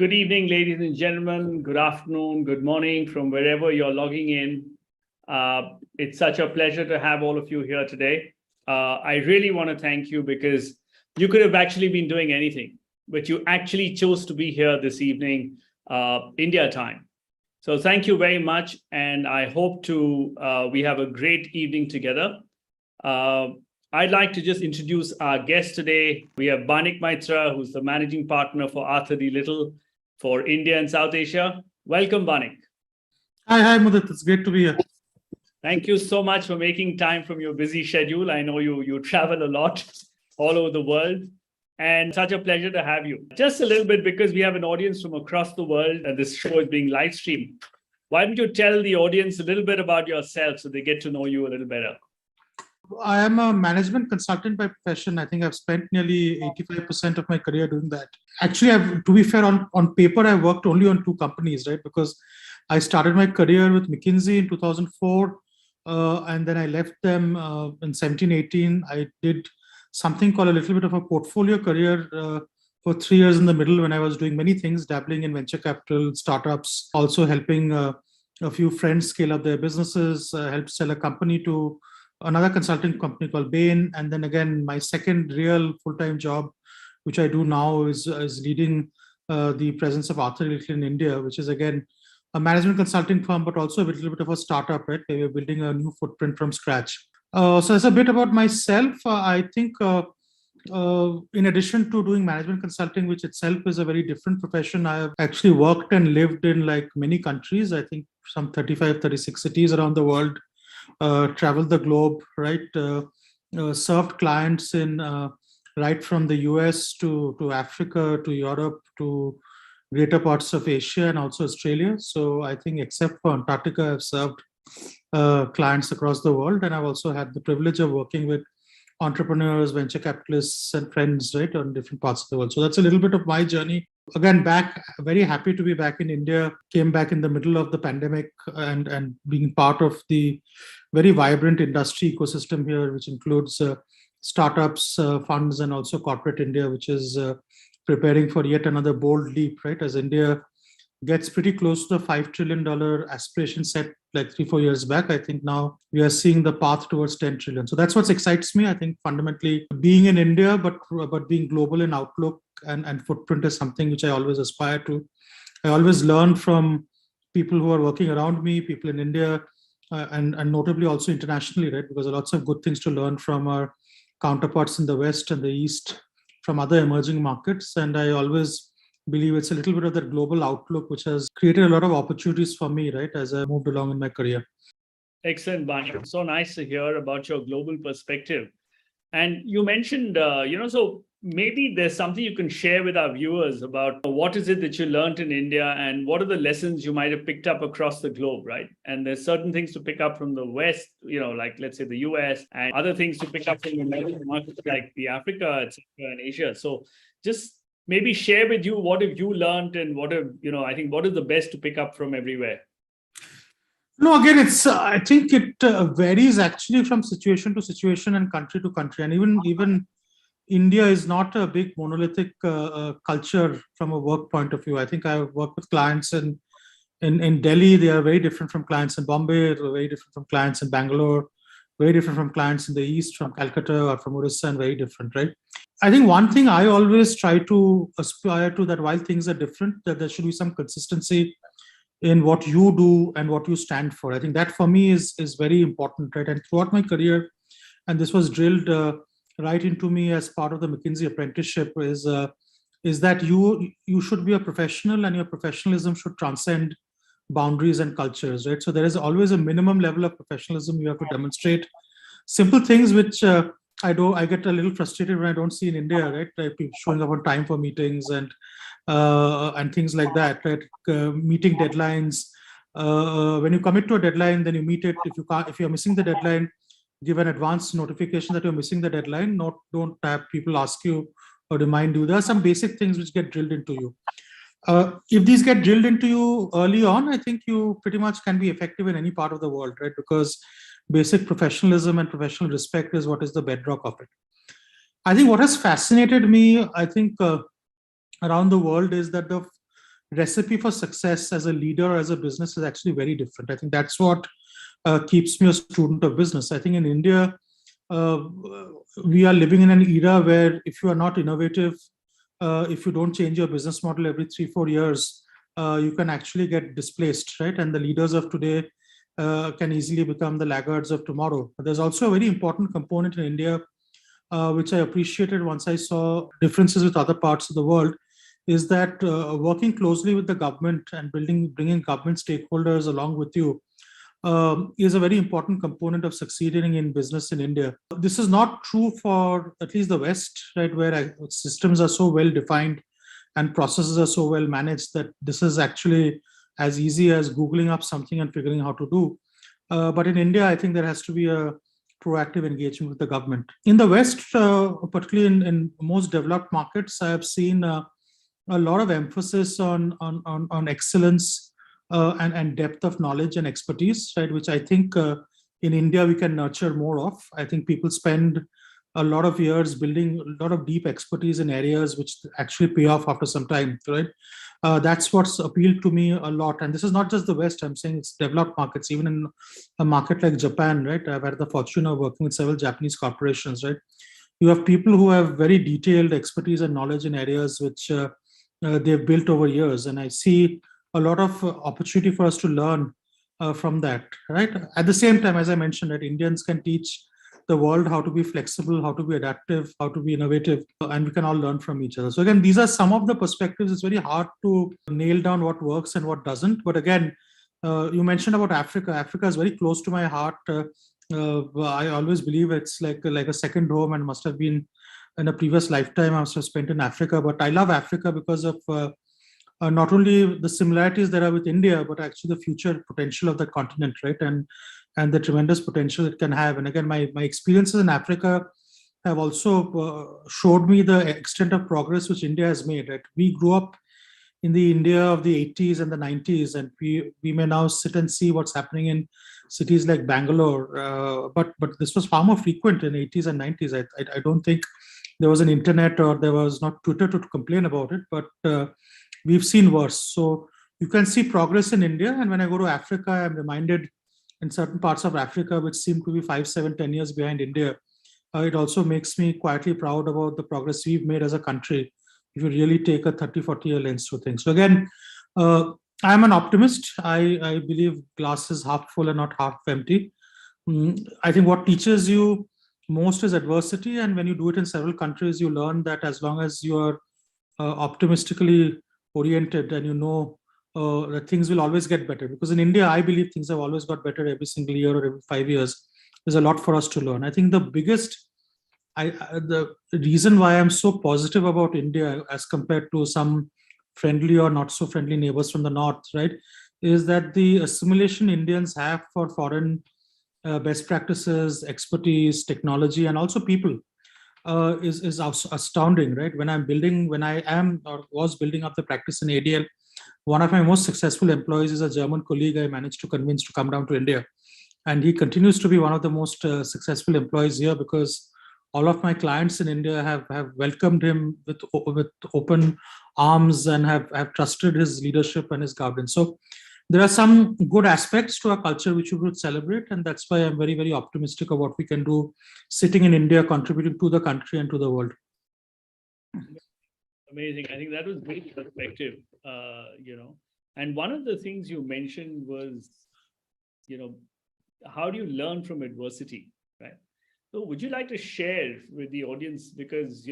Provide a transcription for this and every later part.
Good evening, ladies and gentlemen. Good afternoon, good morning from wherever you're logging in. It's such a pleasure to have all of you here today. I really want to thank you because you could have actually been doing anything, but you actually chose to be here this evening, India time. So thank you very much. And I hope we have a great evening together. I'd like to just introduce our guest today. We have Barnik Maitra, who's the managing partner for Arthur D. Little for India and South Asia. Welcome, Barnik. Hi, Mudit. It's great to be here. Thank you so much for making time from your busy schedule. I know you travel a lot all over the world, and such a pleasure to have you. Just a little bit, because we have an audience from across the world and this show is being live streamed. Why don't you tell the audience a little bit about yourself so they get to know you a little better? I am a management consultant by profession. I think I've spent nearly 85% of my career doing that. Actually, to be fair, on paper, I worked only on 2 companies, right? Because I started my career with McKinsey in 2004, and then I left them in 17-18. I did something called a little bit of a portfolio career for 3 years in the middle when I was doing many things, dabbling in venture capital, startups, also helping a few friends scale up their businesses, helped sell a company to another consulting company called Bain. And then again, my second real full-time job, which I do now, is leading the presence of Arthur Little in India, which is again a management consulting firm, but also a little bit of a startup, right? Where we're building a new footprint from scratch. So that's a bit about myself. I think in addition to doing management consulting, which itself is a very different profession, I have actually worked and lived in like many countries. I think some 35, 36 cities around the world. Traveled the globe, right? Served clients in right from the US to Africa, to Europe, to greater parts of Asia and also Australia. So I think except for Antarctica, I've served clients across the world. And I've also had the privilege of working with entrepreneurs, venture capitalists and friends, right, on different parts of the world. So that's a little bit of my journey. Again, very happy to be back in India. Came back in the middle of the pandemic and being part of the very vibrant industry ecosystem here, which includes startups, funds, and also corporate India, which is preparing for yet another bold leap, right? As India gets pretty close to the $5 trillion aspiration set like 3-4 years back. I think now we are seeing the path towards 10 trillion. So that's what excites me. I think fundamentally being in India, but being global in outlook and footprint is something which I always aspire to. I always learn from people who are working around me, people in India, and notably also internationally, right? Because there are lots of good things to learn from our counterparts in the West and the East, from other emerging markets. And I always believe it's a little bit of that global outlook, which has created a lot of opportunities for me, right, as I moved along in my career. Excellent, Barnik. So nice to hear about your global perspective. And you mentioned, so maybe there's something you can share with our viewers about what is it that you learned in India and what are the lessons you might have picked up across the globe, right? And there's certain things to pick up from the West, like let's say the US, and other things to pick up from the emerging markets like the Africa, etc., and Asia. So just maybe share with you what have you learned and what is the best to pick up from everywhere. No, again, I think it varies actually from situation to situation and country to country. And even India is not a big monolithic culture from a work point of view. I think I work with clients in Delhi. They are very different from clients in Bombay. They're very different from clients in Bangalore. Very different from clients in the East, from Calcutta or from Orissa, and very different, right? I think one thing I always try to aspire to, that while things are different, that there should be some consistency in what you do and what you stand for. I think that for me is very important, right? And throughout my career, and this was drilled right into me as part of the McKinsey apprenticeship, is that you should be a professional and your professionalism should transcend boundaries and cultures, right? So there is always a minimum level of professionalism you have to demonstrate. Simple things which I get a little frustrated when I don't see in India, right? Like people showing up on time for meetings and things like that, right? Meeting deadlines. When you commit to a deadline, then you meet it. If you're missing the deadline, give an advance notification that you're missing the deadline. Don't have people ask you or remind you. There are some basic things which get drilled into you. If these get drilled into you early on, I think you pretty much can be effective in any part of the world, right? Because basic professionalism and professional respect is what is the bedrock of it. I think what has fascinated me, I think, around the world is that recipe for success as a leader or as a business is actually very different. I think that's what keeps me a student of business. I think in India, we are living in an era where if you are not innovative, if you don't change your business model every 3-4 years, you can actually get displaced, right? And the leaders of today can easily become the laggards of tomorrow. But there's also a very important component in India, which I appreciated once I saw differences with other parts of the world, is that working closely with the government and bringing government stakeholders along with you is a very important component of succeeding in business in India. This is not true for at least the West, right, where systems are so well defined and processes are so well managed that this is actually as easy as Googling up something and figuring how to do. But in India, I think there has to be a proactive engagement with the government. In the West, particularly in most developed markets, I have seen a lot of emphasis on excellence and depth of knowledge and expertise, right? Which I think in India we can nurture more of. I think people spend a lot of years building a lot of deep expertise in areas which actually pay off after some time, right? That's what's appealed to me a lot. And this is not just the West, I'm saying it's developed markets, even in a market like Japan, right? I've had the fortune of working with several Japanese corporations, right? You have people who have very detailed expertise and knowledge in areas which they've built over years. And I see a lot of opportunity for us to learn from that, right? At the same time, as I mentioned, that Indians can teach the world how to be flexible, how to be adaptive, how to be innovative, and we can all learn from each other. So again, these are some of the perspectives. It's very hard to nail down what works and what doesn't. But again, you mentioned about Africa. Africa is very close to my heart. I always believe it's like a second home and must have been in a previous lifetime I must have spent in Africa. But I love Africa because of not only the similarities there are with India, but actually the future potential of the continent, right? And the tremendous potential it can have. And again, my experiences in Africa have also showed me the extent of progress which India has made, right? We grew up in the India of the 80s and the 90s, and we may now sit and see what's happening in cities like Bangalore. But this was far more frequent in 80s and 90s. I don't think there was an internet or there was not Twitter to complain about it, but we've seen worse. So you can see progress in India. And when I go to Africa, I'm reminded in certain parts of Africa, which seem to be 5, 7, 10 years behind India, it also makes me quietly proud about the progress we've made as a country, if you really take a 30, 40-year lens to things. So again, I'm an optimist. I believe glass is half full and not half empty. I think what teaches you most is adversity. And when you do it in several countries, you learn that as long as you are optimistically oriented and you know that things will always get better. Because in India, I believe things have always got better every single year or every 5 years. There's a lot for us to learn. I think the biggest, the reason why I'm so positive about India as compared to some friendly or not so friendly neighbors from the north, right, is that the assimilation Indians have for foreign best practices, expertise, technology, and also people is astounding, right? When I am or was building up the practice in ADL, one of my most successful employees is a German colleague I managed to convince to come down to India. And he continues to be one of the most successful employees here because all of my clients in India have welcomed him with open arms and have trusted his leadership and his guidance. So there are some good aspects to our culture which we would celebrate. And that's why I'm very, very optimistic of what we can do sitting in India, contributing to the country and to the world. Amazing. I think that was great perspective, And one of the things you mentioned was, how do you learn from adversity, right? So would you like to share with the audience, because,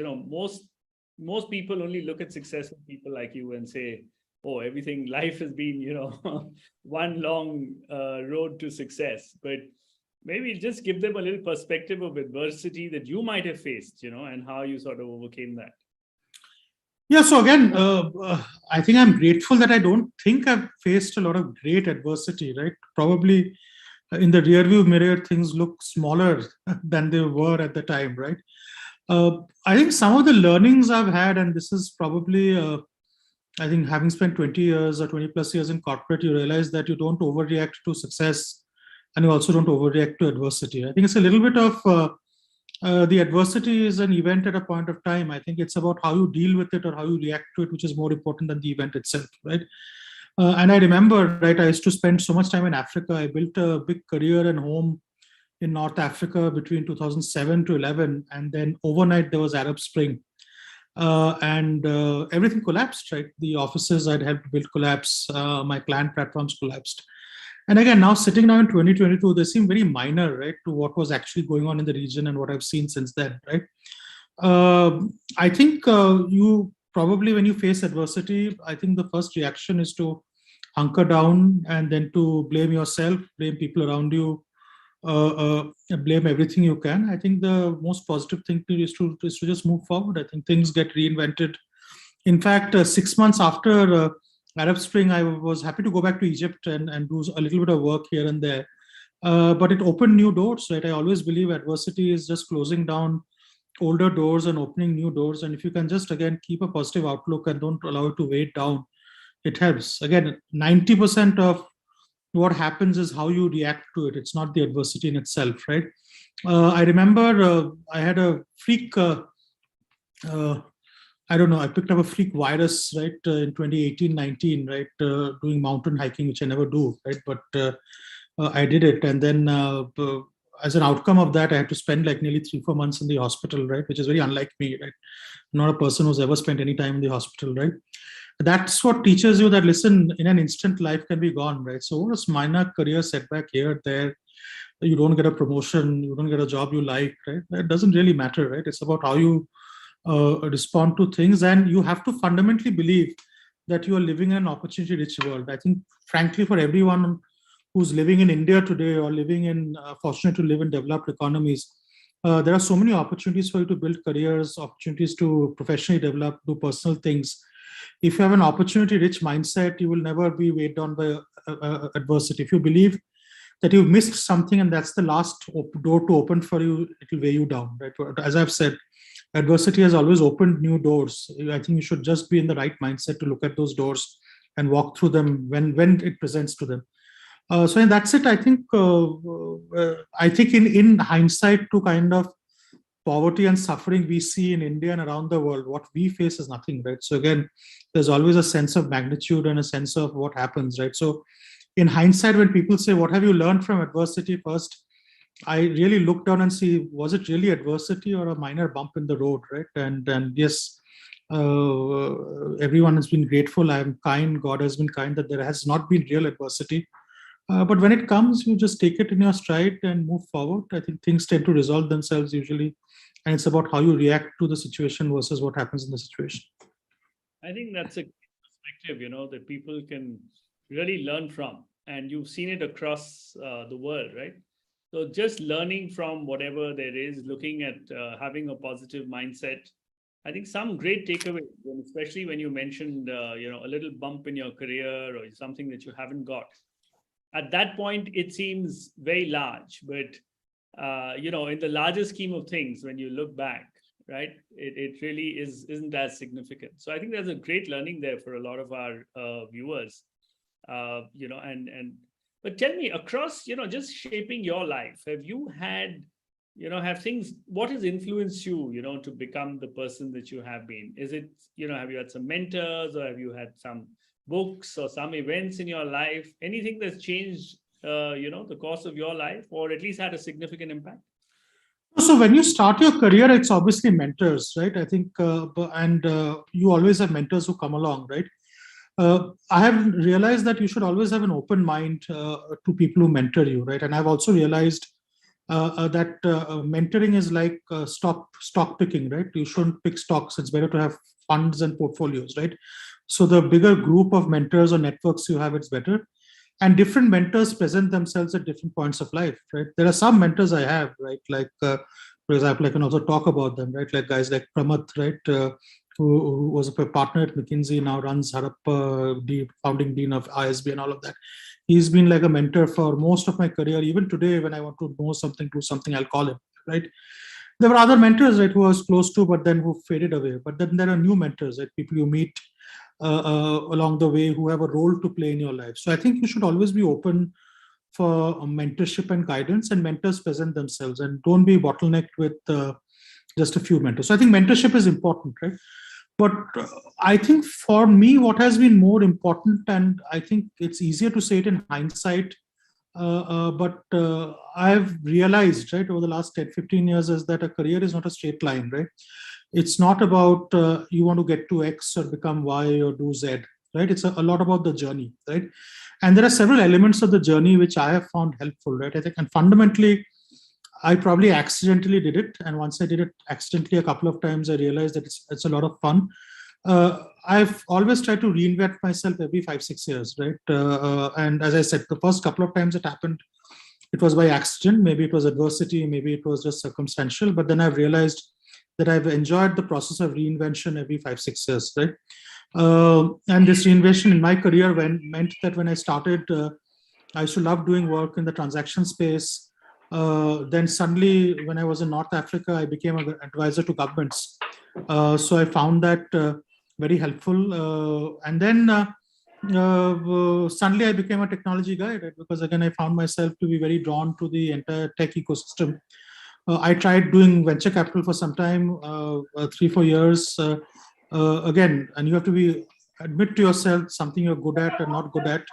most people only look at successful people like you and say, oh, life has been, one long road to success. But maybe just give them a little perspective of adversity that you might have faced, and how you sort of overcame that. Yeah, so again, I think I'm grateful that I don't think I've faced a lot of great adversity, right? Probably in the rearview mirror, things look smaller than they were at the time, right? I think some of the learnings I've had, and this is probably, I think having spent 20 years or 20 plus years in corporate, you realize that you don't overreact to success and you also don't overreact to adversity. I think it's a little bit of the adversity is an event at a point of time. I think it's about how you deal with it or how you react to it, which is more important than the event itself, right? And I remember, right, I used to spend so much time in Africa. I built a big career and home in North Africa between 2007 to 11, and then overnight there was Arab Spring, and everything collapsed. Right, the offices I'd helped build collapsed. My client platforms collapsed. And again, now sitting now in 2022, they seem very minor, right, to what was actually going on in the region and what I've seen since then, right? I think you probably, when you face adversity, I think the first reaction is to hunker down and then to blame yourself, blame people around you, blame everything you can. I think the most positive thing to is to just move forward. I think things get reinvented. In fact, 6 months after Arab Spring, I was happy to go back to Egypt and do a little bit of work here and there. But it opened new doors, right? I always believe adversity is just closing down older doors and opening new doors. And if you can just, again, keep a positive outlook and don't allow it to weigh down, it helps. Again, 90% of what happens is how you react to it. It's not the adversity in itself, right? I remember I had a freak, I don't know, I picked up a freak virus, right, in 2018-19, right, doing mountain hiking, which I never do, right, but I did it. And then as an outcome of that, I had to spend like nearly 3-4 months in the hospital, right, which is very unlike me, right? I'm not a person who's ever spent any time in the hospital, right? That's what teaches you that, listen, in an instant, life can be gone, right? So what is minor career setback here, there, you don't get a promotion, you don't get a job you like, right? That doesn't really matter, right? It's about how you respond to things, and you have to fundamentally believe that you are living in an opportunity-rich world. I think, frankly, for everyone who's living in India today or living in, fortunate to live in developed economies, there are so many opportunities for you to build careers, opportunities to professionally develop, do personal things. If you have an opportunity-rich mindset, you will never be weighed down by adversity. If you believe that you've missed something and that's the last door to open for you, it will weigh you down, right? As I've said, adversity has always opened new doors. I think you should just be in the right mindset to look at those doors and walk through them when it presents to them. So that's it. I think in hindsight, to kind of poverty and suffering we see in India and around the world, what we face is nothing, right? So again, there's always a sense of magnitude and a sense of what happens, right? So in hindsight, when people say, what have you learned from adversity? First, I really look down and see, was it really adversity or a minor bump in the road, right? And yes, everyone has been grateful. I am kind. God has been kind that there has not been real adversity. But when it comes, you just take it in your stride and move forward. I think things tend to resolve themselves usually. And it's about how you react to the situation versus what happens in the situation. I think that's a perspective, that people can really learn from. And you've seen it across the world, right? So just learning from whatever there is, looking at having a positive mindset. I think some great takeaways, especially when you mentioned, a little bump in your career or something that you haven't got. At that point, it seems very large, but, in the larger scheme of things, when you look back, right, it really isn't as significant. So I think there's a great learning there for a lot of our viewers, but tell me, across, just shaping your life, have you had, what has influenced you, to become the person that you have been? Is it, have you had some mentors, or have you had some books or some events in your life, anything that's changed, the course of your life, or at least had a significant impact? So when you start your career, it's obviously mentors, right? I think, you always have mentors who come along, right? I have realized that you should always have an open mind to people who mentor you, right? And I've also realized that mentoring is like stock picking, right? You shouldn't pick stocks. It's better to have funds and portfolios, right? So the bigger group of mentors or networks you have, it's better. And different mentors present themselves at different points of life, right? There are some mentors I have, right? Like, for example, I can also talk about them, right? Like guys like Pramath, right? Who was a partner at McKinsey, now runs Harappa, the founding dean of ISB and all of that. He's been like a mentor for most of my career. Even today, when I want to know something, do something, I'll call him, right? There were other mentors, right, who I was close to, but then who faded away. But then there are new mentors, right? People you meet along the way who have a role to play in your life. So I think you should always be open for mentorship and guidance, and mentors present themselves, and don't be bottlenecked with just a few mentors. So I think mentorship is important, right? But I think for me, what has been more important, and I think it's easier to say it in hindsight, but I've realized, right, over the last 10, 15 years, is that a career is not a straight line, right? It's not about you want to get to X or become Y or do Z, right? It's a lot about the journey, right? And there are several elements of the journey which I have found helpful, right? I think, and fundamentally, I probably accidentally did it. And once I did it accidentally a couple of times, I realized that it's a lot of fun. I've always tried to reinvent myself every 5-6 years, right? And as I said, the first couple of times it happened, it was by accident. Maybe it was adversity, maybe it was just circumstantial. But then I've realized that I've enjoyed the process of reinvention every 5-6 years, right? And this reinvention in my career meant that when I started, I used to love doing work in the transaction space. Then suddenly, when I was in North Africa, I became an advisor to governments. So I found that very helpful. And then suddenly I became a technology guy, right? Because again, I found myself to be very drawn to the entire tech ecosystem. I tried doing venture capital for some time, 3-4 years. Again, and you have to admit to yourself something you're good at and not good at.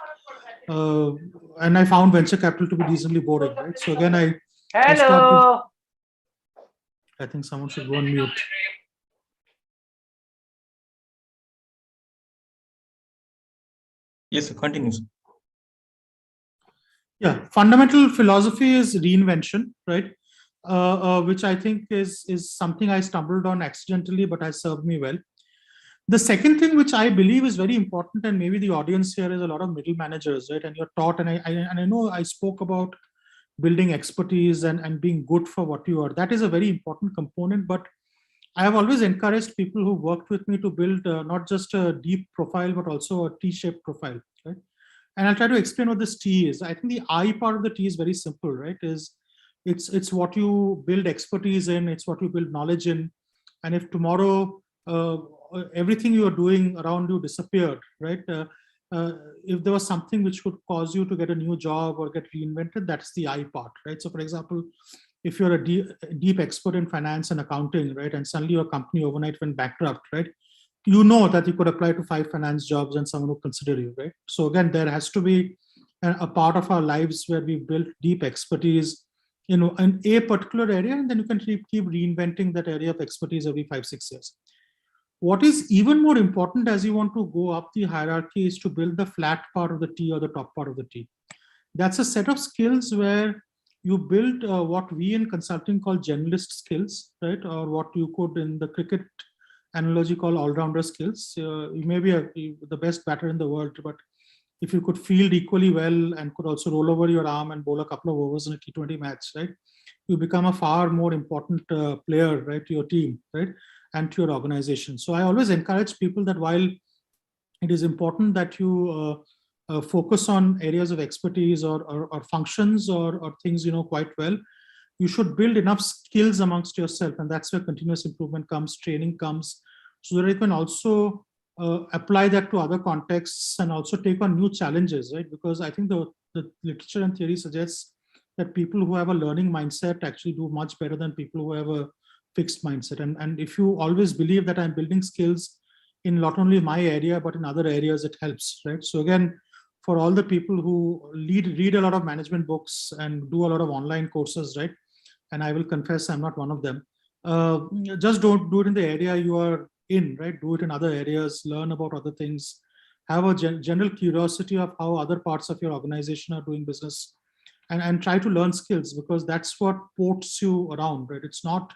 And I found venture capital to be reasonably boring, right? So again, I think someone should go on mute. Yes, continue. Yeah, fundamental philosophy is reinvention, right? Which I think is something I stumbled on accidentally, but has served me well. The second thing which I believe is very important, and maybe the audience here is a lot of middle managers, right? And you're taught, and I know I spoke about building expertise and being good for what you are. That is a very important component, but I have always encouraged people who worked with me to build not just a deep profile, but also a T-shaped profile, right? And I'll try to explain what this T is. I think the I part of the T is very simple, right? It's what you build expertise in, it's what you build knowledge in. And if tomorrow everything you are doing around you disappeared, right? If there was something which could cause you to get a new job or get reinvented, that's the I part, right? So for example, if you're a deep expert in finance and accounting, right, and suddenly your company overnight went bankrupt, right, you know that you could apply to 5 finance jobs and someone will consider you, right? So again, there has to be a part of our lives where we build deep expertise, in a particular area, and then you can keep reinventing that area of expertise every 5-6 years. What is even more important as you want to go up the hierarchy is to build the flat part of the T or the top part of the T. That's a set of skills where you build what we in consulting call generalist skills, right? Or what you could in the cricket analogy call all-rounder skills. You may be the best batter in the world, but if you could field equally well and could also roll over your arm and bowl a couple of overs in a T20 match, right? You become a far more important player, right, to your team, right, and to your organization. So I always encourage people that while it is important that you focus on areas of expertise or functions or things you know quite well, you should build enough skills amongst yourself, and that's where continuous improvement comes, training comes, so that you can also apply that to other contexts and also take on new challenges, right? Because I think the literature and theory suggests that people who have a learning mindset actually do much better than people who have a fixed mindset. And if you always believe that I'm building skills in not only my area, but in other areas, it helps, right? So again, for all the people who read a lot of management books and do a lot of online courses, right? And I will confess I'm not one of them. Just don't do it in the area you are in, right? Do it in other areas, learn about other things, have a general curiosity of how other parts of your organization are doing business, and try to learn skills, because that's what ports you around, right? It's not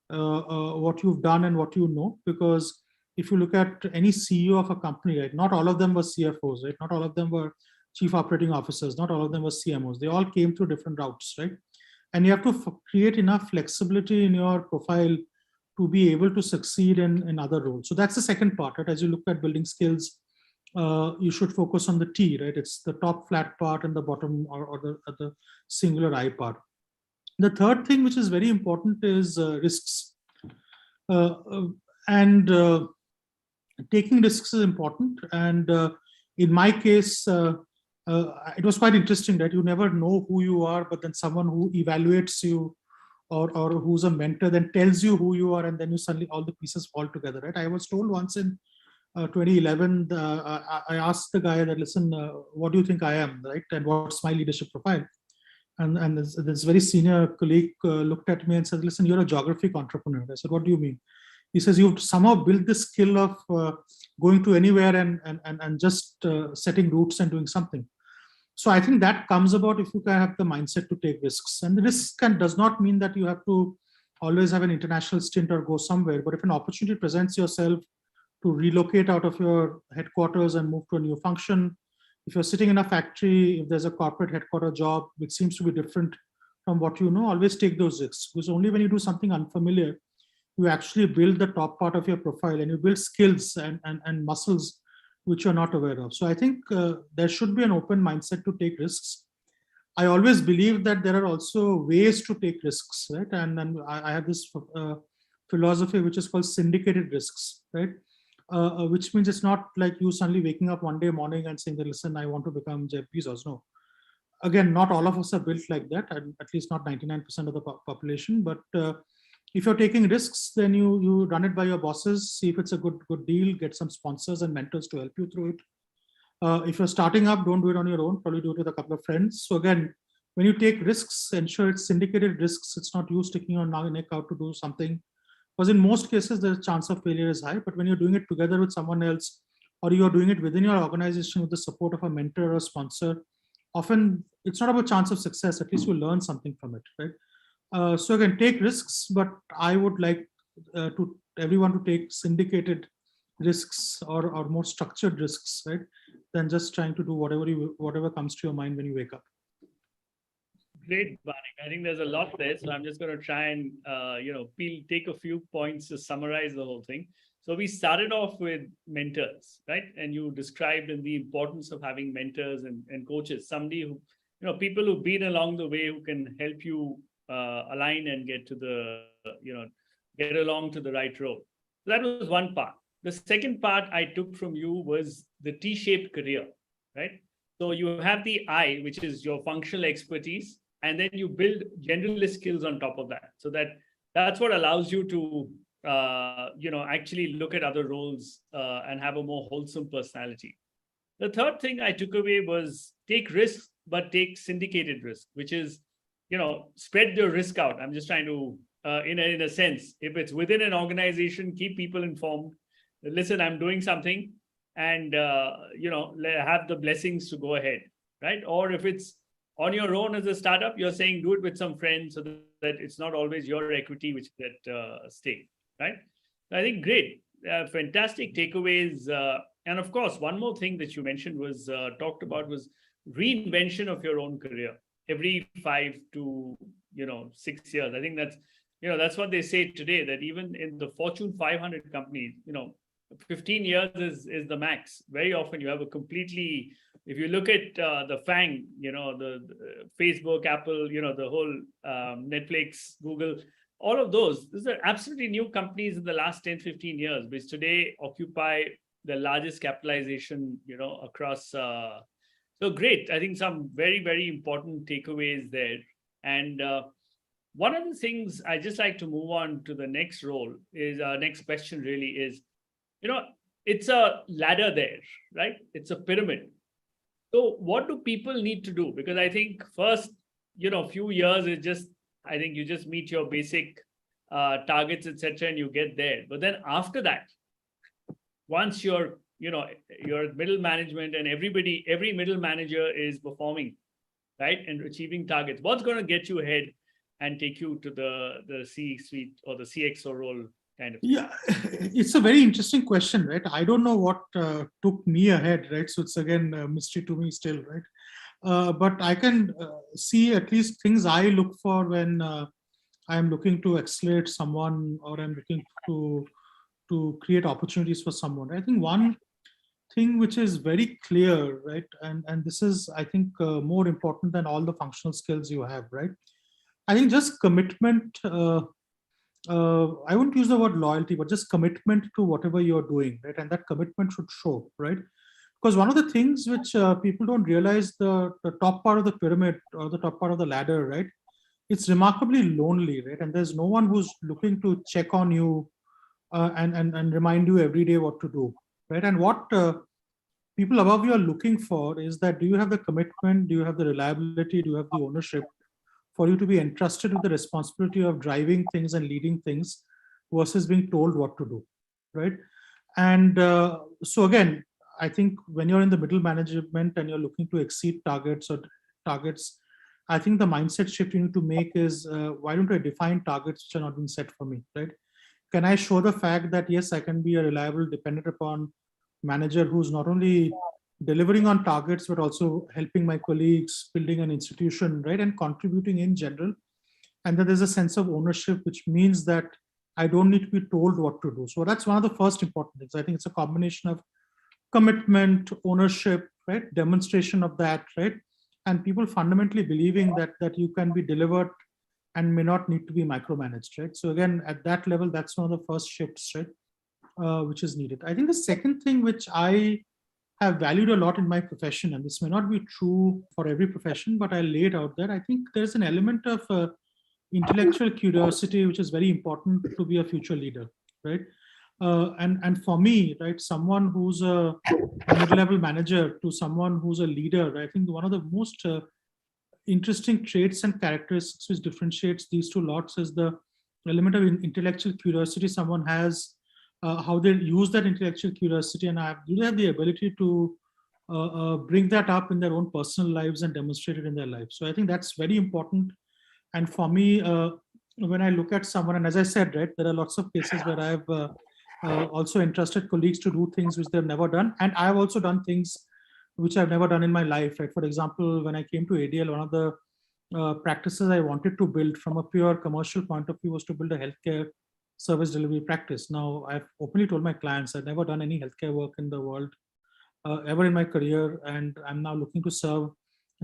what you've done and what you know, because if you look at any CEO of a company, right, not all of them were CFOs, right? Not all of them were chief operating officers, not all of them were CMOs. They all came through different routes, right? And you have to create enough flexibility in your profile to be able to succeed in other roles. So that's the second part, right? As you look at building skills, you should focus on the T, right? It's the top flat part and the bottom or the singular I part. The third thing, which is very important, is risks. And taking risks is important. And in my case, it was quite interesting that you never know who you are, but then someone who evaluates you or who's a mentor then tells you who you are, and then you suddenly all the pieces fall together, right? I was told once in 2011, I asked the guy that, listen, what do you think I am, right? And what's my leadership profile? And this very senior colleague looked at me and said, listen, you're a geographic entrepreneur. I said, what do you mean? He says, you've somehow built this skill of going to anywhere and just setting roots and doing something. So I think that comes about if you can have the mindset to take risks. And the risk does not mean that you have to always have an international stint or go somewhere. But if an opportunity presents yourself to relocate out of your headquarters and move to a new function, if you're sitting in a factory, if there's a corporate headquarter job, which seems to be different from what you know, always take those risks. Because only when you do something unfamiliar, you actually build the top part of your profile and you build skills and muscles which you're not aware of. So I think there should be an open mindset to take risks. I always believe that there are also ways to take risks, right? And I have this philosophy which is called syndicated risks, right? Which means it's not like you suddenly waking up one day morning and saying that, listen, I want to become Jeff Bezos. No. Again, not all of us are built like that, and at least not 99% of the population. But if you're taking risks, then you run it by your bosses, see if it's a good deal, get some sponsors and mentors to help you through it. If you're starting up, don't do it on your own, probably do it with a couple of friends. So again, when you take risks, ensure it's syndicated risks. It's not you sticking your neck out to do something. Because in most cases, the chance of failure is high. But when you're doing it together with someone else, or you're doing it within your organization with the support of a mentor or a sponsor, often it's not about chance of success. At least you learn something from it, right? So again, take risks, but I would like to everyone to take syndicated risks or more structured risks, right? Than just trying to do whatever comes to your mind when you wake up. Great, Barnik. I think there's a lot there, so I'm just going to try and take a few points to summarize the whole thing. So we started off with mentors, right? And you described the importance of having mentors and coaches, somebody who, people who've been along the way who can help you align and get along to the right road. So that was one part. The second part I took from you was the T-shaped career, right? So you have the I, which is your functional expertise, and then you build generalist skills on top of that. So that's what allows you to, actually look at other roles and have a more wholesome personality. The third thing I took away was take risks, but take syndicated risk, which is, spread the risk out. I'm just trying to, in a sense, if it's within an organization, keep people informed. Listen, I'm doing something, and have the blessings to go ahead, right? Or if it's on your own as a startup, you're saying do it with some friends so that it's not always your equity which is at stake, right? So I think great, fantastic takeaways. And of course, one more thing that you mentioned was talked about was reinvention of your own career every 5 to 6 years. I think that's what they say today, that even in the Fortune 500 companies, 15 years is the max. Very often you have a completely, if you look at the FANG, the Facebook, Apple, the whole Netflix, Google, all of these are absolutely new companies in the last 10, 15 years, which today occupy the largest capitalization, across. So great. I think some very, very important takeaways there. And one of the things I just like to move on to the next role is next question really is, it's a ladder there, right? It's a pyramid. So what do people need to do? Because I think first, few years is just, I think you just meet your basic targets, etc., and you get there. But then after that, once you're middle management and every middle manager is performing, right, and achieving targets, what's going to get you ahead and take you to the C-suite or the CXO role? Kind of. Yeah, it's a very interesting question, right? I don't know what took me ahead, right? So it's again a mystery to me still, right? But I can see at least things I look for when I'm looking to accelerate someone or I'm looking to create opportunities for someone. I think one thing which is very clear, right? And this is, I think, more important than all the functional skills you have, right? I think just commitment. I wouldn't use the word loyalty, but just commitment to whatever you're doing, right? And that commitment should show, right? Because one of the things which people don't realize, the top part of the pyramid or the top part of the ladder, right? It's remarkably lonely, right? And there's no one who's looking to check on you and remind you every day what to do, right? And what people above you are looking for is that, do you have the commitment? Do you have the reliability? Do you have the ownership for you to be entrusted with the responsibility of driving things and leading things versus being told what to do, right? And so again, I think when you're in the middle management and you're looking to exceed targets, I think the mindset shift you need to make is, why don't I define targets which are not being set for me, right? Can I show the fact that, yes, I can be a reliable, dependent upon manager who's not only delivering on targets, but also helping my colleagues, building an institution, right? And contributing in general. And then there's a sense of ownership, which means that I don't need to be told what to do. So that's one of the first important things. I think it's a combination of commitment, ownership, right? Demonstration of that, right? And people fundamentally believing that you can be delivered and may not need to be micromanaged, right? So again, at that level, that's one of the first shifts, right? Which is needed. I think the second thing which I have valued a lot in my profession, and this may not be true for every profession, but I lay it out there. I think there's an element of intellectual curiosity, which is very important to be a future leader, right? And for me, right, someone who's a mid-level manager to someone who's a leader, I think one of the most interesting traits and characteristics which differentiates these two lots is the element of intellectual curiosity someone has, how they use that intellectual curiosity, and do they have the ability to bring that up in their own personal lives and demonstrate it in their lives. So I think that's very important. And for me, when I look at someone, and as I said, right, there are lots of cases where I've also entrusted colleagues to do things which they've never done, and I've also done things which I've never done in my life, right? For example, when I came to ADL, one of the practices I wanted to build from a pure commercial point of view was to build a healthcare service delivery practice. Now, I've openly told my clients I've never done any healthcare work in the world ever in my career, and I'm now looking to serve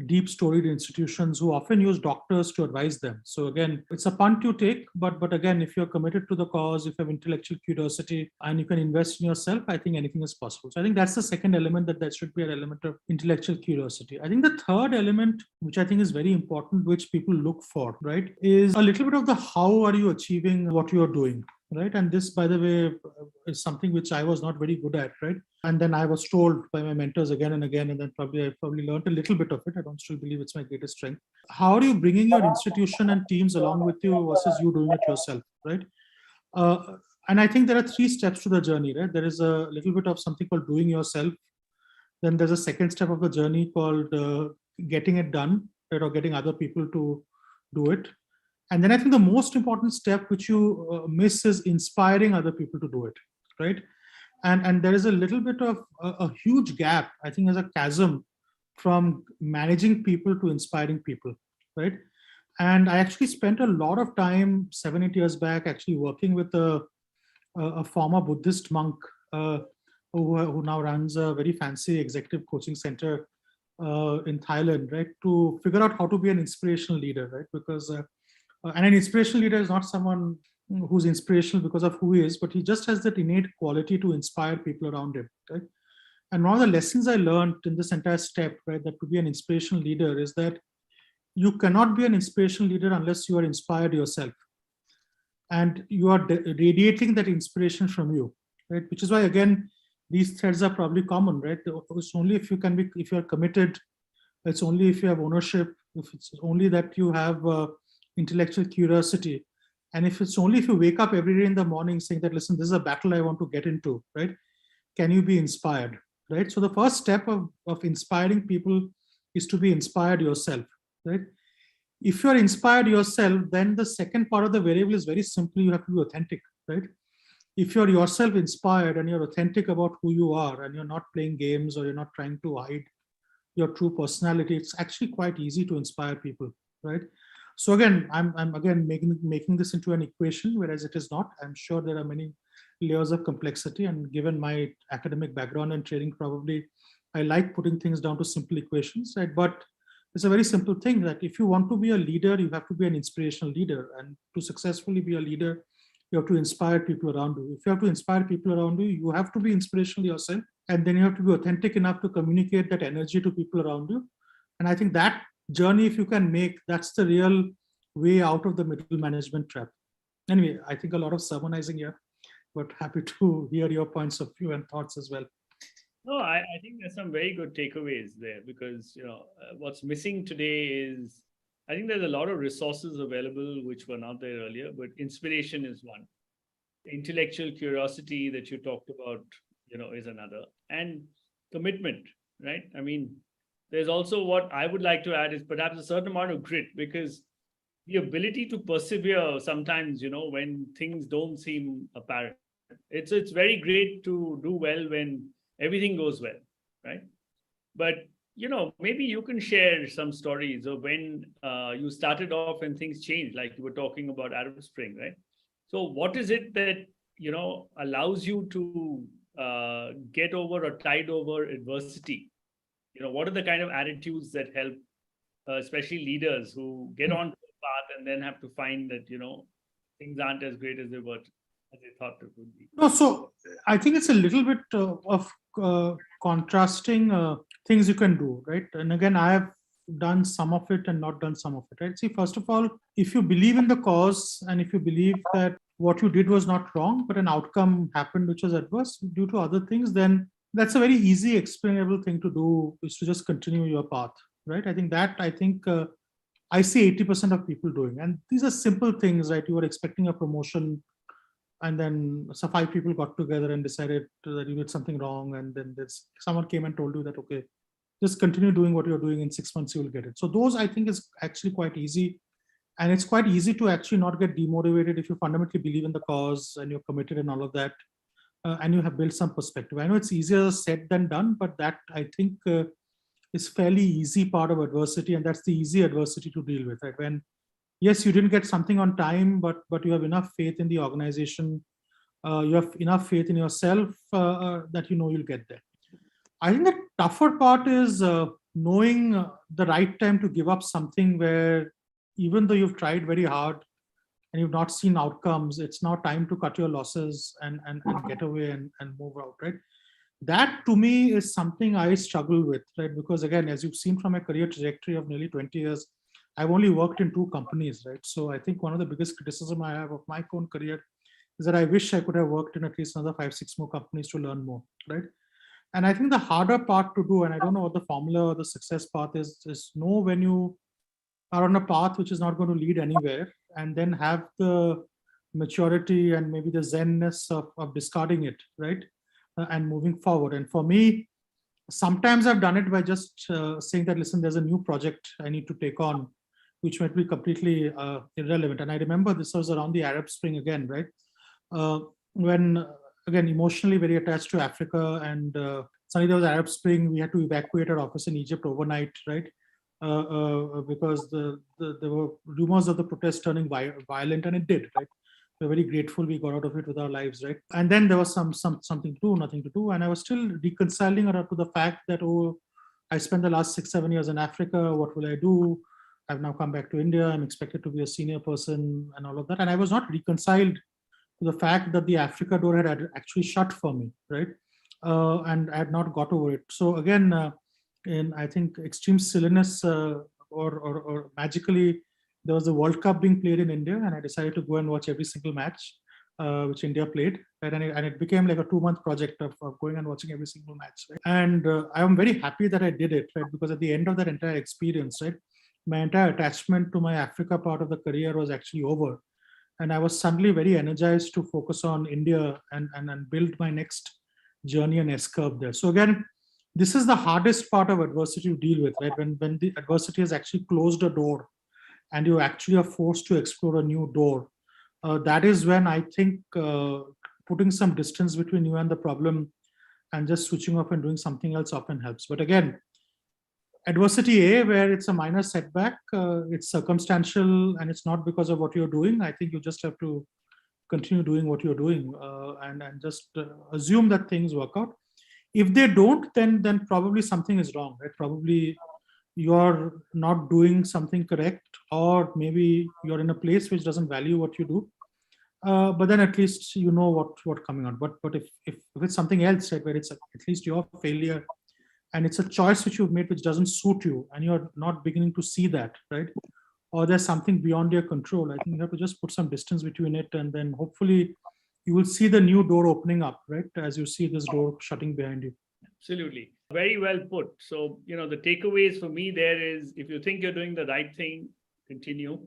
deep storied institutions who often use doctors to advise them. So again, it's a punt you take, but again, if you're committed to the cause, if you have intellectual curiosity and you can invest in yourself, I think anything is possible. So I think that's the second element, that there should be an element of intellectual curiosity. I think the third element, which I think is very important, which people look for, right, is a little bit of the how are you achieving what you're doing, right? And this, by the way, is something which I was not very good at, right? And then I was told by my mentors again and again, and then I probably learned a little bit of it. I don't still believe it's my greatest strength. How are you bringing your institution and teams along with you versus you doing it yourself, right? And I think there are 3 steps to the journey, right? There is a little bit of something called doing yourself. Then there's a second step of the journey called getting it done, right, or getting other people to do it. And then I think the most important step which you miss is inspiring other people to do it, right? And there is a little bit of a huge gap, I think, as a chasm from managing people to inspiring people, right? And I actually spent a lot of time 7-8 years back actually working with a former Buddhist monk who now runs a very fancy executive coaching center in Thailand, right? To figure out how to be an inspirational leader, right? Because and an inspirational leader is not someone who's inspirational because of who he is, but he just has that innate quality to inspire people around him, right? And one of the lessons I learned in this entire step, right, that to be an inspirational leader is that you cannot be an inspirational leader unless you are inspired yourself. And you are radiating that inspiration from you, right? Which is why, again, these threads are probably common, right? It's only if if you're committed, it's only if you have ownership, if it's only that you have intellectual curiosity. And if it's only if you wake up every day in the morning saying that, listen, this is a battle I want to get into, right? Can you be inspired, right? So the first step of inspiring people is to be inspired yourself, right? If you're inspired yourself, then the second part of the variable is very simple. You have to be authentic, right? If you're yourself inspired and you're authentic about who you are and you're not playing games or you're not trying to hide your true personality, it's actually quite easy to inspire people, right? So again, I'm again making this into an equation, whereas it is not. I'm sure there are many layers of complexity, and given my academic background and training, probably I like putting things down to simple equations, right? But it's a very simple thing that if you want to be a leader, you have to be an inspirational leader, and to successfully be a leader, you have to inspire people around you. If you have to inspire people around you, you have to be inspirational yourself. And then you have to be authentic enough to communicate that energy to people around you. And I think that journey, if you can make, that's the real way out of the middle management trap. Anyway, I think a lot of sermonizing here, but happy to hear your points of view and thoughts as well. No, I think there's some very good takeaways there, because what's missing today is, I think there's a lot of resources available which were not there earlier, but inspiration is one. Intellectual curiosity that you talked about, is another, and commitment, right? I mean, there's also, what I would like to add is perhaps a certain amount of grit, because the ability to persevere sometimes, when things don't seem apparent. It's very great to do well when everything goes well, right? But maybe you can share some stories of when you started off and things changed, like you were talking about Arab Spring, right? So what is it that allows you to get over or tide over adversity? What are the kind of attitudes that help, especially leaders who get on the path and then have to find that things aren't as great as they thought it would be? No, so I think it's a little bit of contrasting things you can do, right? And again, I have done some of it and not done some of it, right? See, first of all, if you believe in the cause and if you believe that what you did was not wrong, but an outcome happened which was adverse due to other things, then that's a very easy, explainable thing to do, is to just continue your path, right? I think I see 80% of people doing. And these are simple things, right? You were expecting a promotion, and then 5 people got together and decided that you did something wrong. And then someone came and told you that, okay, just continue doing what you're doing. In 6 months, you will get it. So those, I think, is actually quite easy. And it's quite easy to actually not get demotivated if you fundamentally believe in the cause and you're committed and all of that. And you have built some perspective. I know it's easier said than done, but that, I think, is fairly easy part of adversity. And that's the easy adversity to deal with, right? When, yes, you didn't get something on time, but you have enough faith in the organization. You have enough faith in yourself that you'll get there. I think the tougher part is knowing the right time to give up something where, even though you've tried very hard and you've not seen outcomes, it's now time to cut your losses and get away and move out, right? That, to me, is something I struggle with, right? Because again, as you've seen from my career trajectory of nearly 20 years, I've only worked in 2 companies, right? So I think one of the biggest criticism I have of my own career is that I wish I could have worked in at least another 5-6 more companies to learn more, right? And I think the harder part to do, and I don't know what the formula or the success path is know when you are on a path which is not going to lead anywhere, and then have the maturity and maybe the zenness of discarding it, right? And moving forward. And for me, sometimes I've done it by just saying that, listen, there's a new project I need to take on, which might be completely irrelevant. And I remember this was around the Arab Spring again, right? When, again, emotionally very attached to Africa, and suddenly there was Arab Spring, we had to evacuate our office in Egypt overnight, right? Because there were rumors of the protest turning violent, and it did, right? We're very grateful we got out of it with our lives, right? And then there was something to do, nothing to do. And I was still reconciling to the fact that, oh, I spent the last 6-7 years in Africa. What will I do? I've now come back to India. I'm expected to be a senior person and all of that. And I was not reconciled to the fact that the Africa door had actually shut for me, right? And I had not got over it. So again, in, I think, extreme silliness or magically, there was a World Cup being played in India, and I decided to go and watch every single match which India played, right? And it became like a 2-month project of going and watching every single match, right? And I am very happy that I did it, right? Because at the end of that entire experience, right, my entire attachment to my Africa part of the career was actually over, and I was suddenly very energized to focus on India and build my next journey and S-curve there. So again, this is the hardest part of adversity to deal with, right? When the adversity has actually closed a door, and you actually are forced to explore a new door. That is when I think putting some distance between you and the problem and just switching off and doing something else often helps. But again, adversity A, where it's a minor setback, it's circumstantial and it's not because of what you're doing. I think you just have to continue doing what you're doing and just assume that things work out. If they don't, then probably something is wrong, right? Probably you're not doing something correct, or maybe you're in a place which doesn't value what you do. But then at least you know what coming out. But if it's something else, right, where it's at least your failure and it's a choice which you've made which doesn't suit you, and you're not beginning to see that, right? Or there's something beyond your control. I think you have to just put some distance between it, and then hopefully you will see the new door opening up, right? As you see this door shutting behind you. Absolutely. Very well put. So, the takeaways for me there is, if you think you're doing the right thing, continue.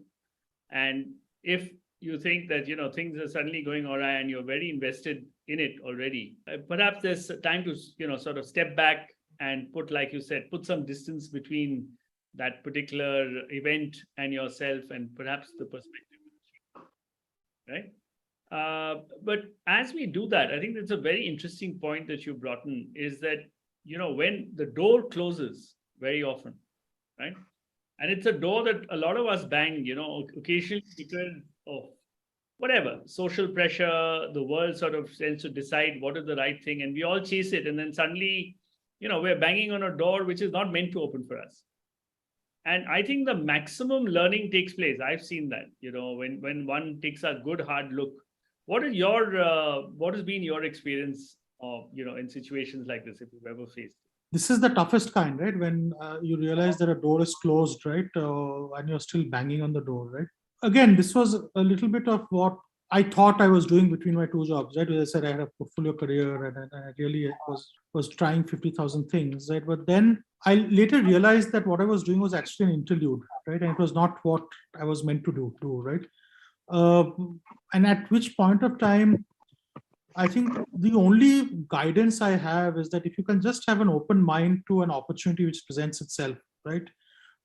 And if you think that, things are suddenly going awry and you're very invested in it already, perhaps there's time to, sort of step back and put, like you said, put some distance between that particular event and yourself, and perhaps the perspective, right? But as we do that, I think that's a very interesting point that you brought in, is that, when the door closes very often, right? And it's a door that a lot of us bang, occasionally because of whatever, social pressure, the world sort of tends to decide what is the right thing, and we all chase it. And then suddenly, we're banging on a door which is not meant to open for us. And I think the maximum learning takes place. I've seen that, when one takes a good hard look. What has been your experience of, in situations like this, if you've ever faced? This is the toughest kind, right? When you realize that a door is closed, right? And you're still banging on the door, right? Again, this was a little bit of what I thought I was doing between my two jobs, right? As I said, I had a portfolio career, and I really was trying 50,000 things, right? But then I later realized that what I was doing was actually an interlude, right? And it was not what I was meant to do, right? And at which point of time, I think the only guidance I have is that if you can just have an open mind to an opportunity which presents itself, right,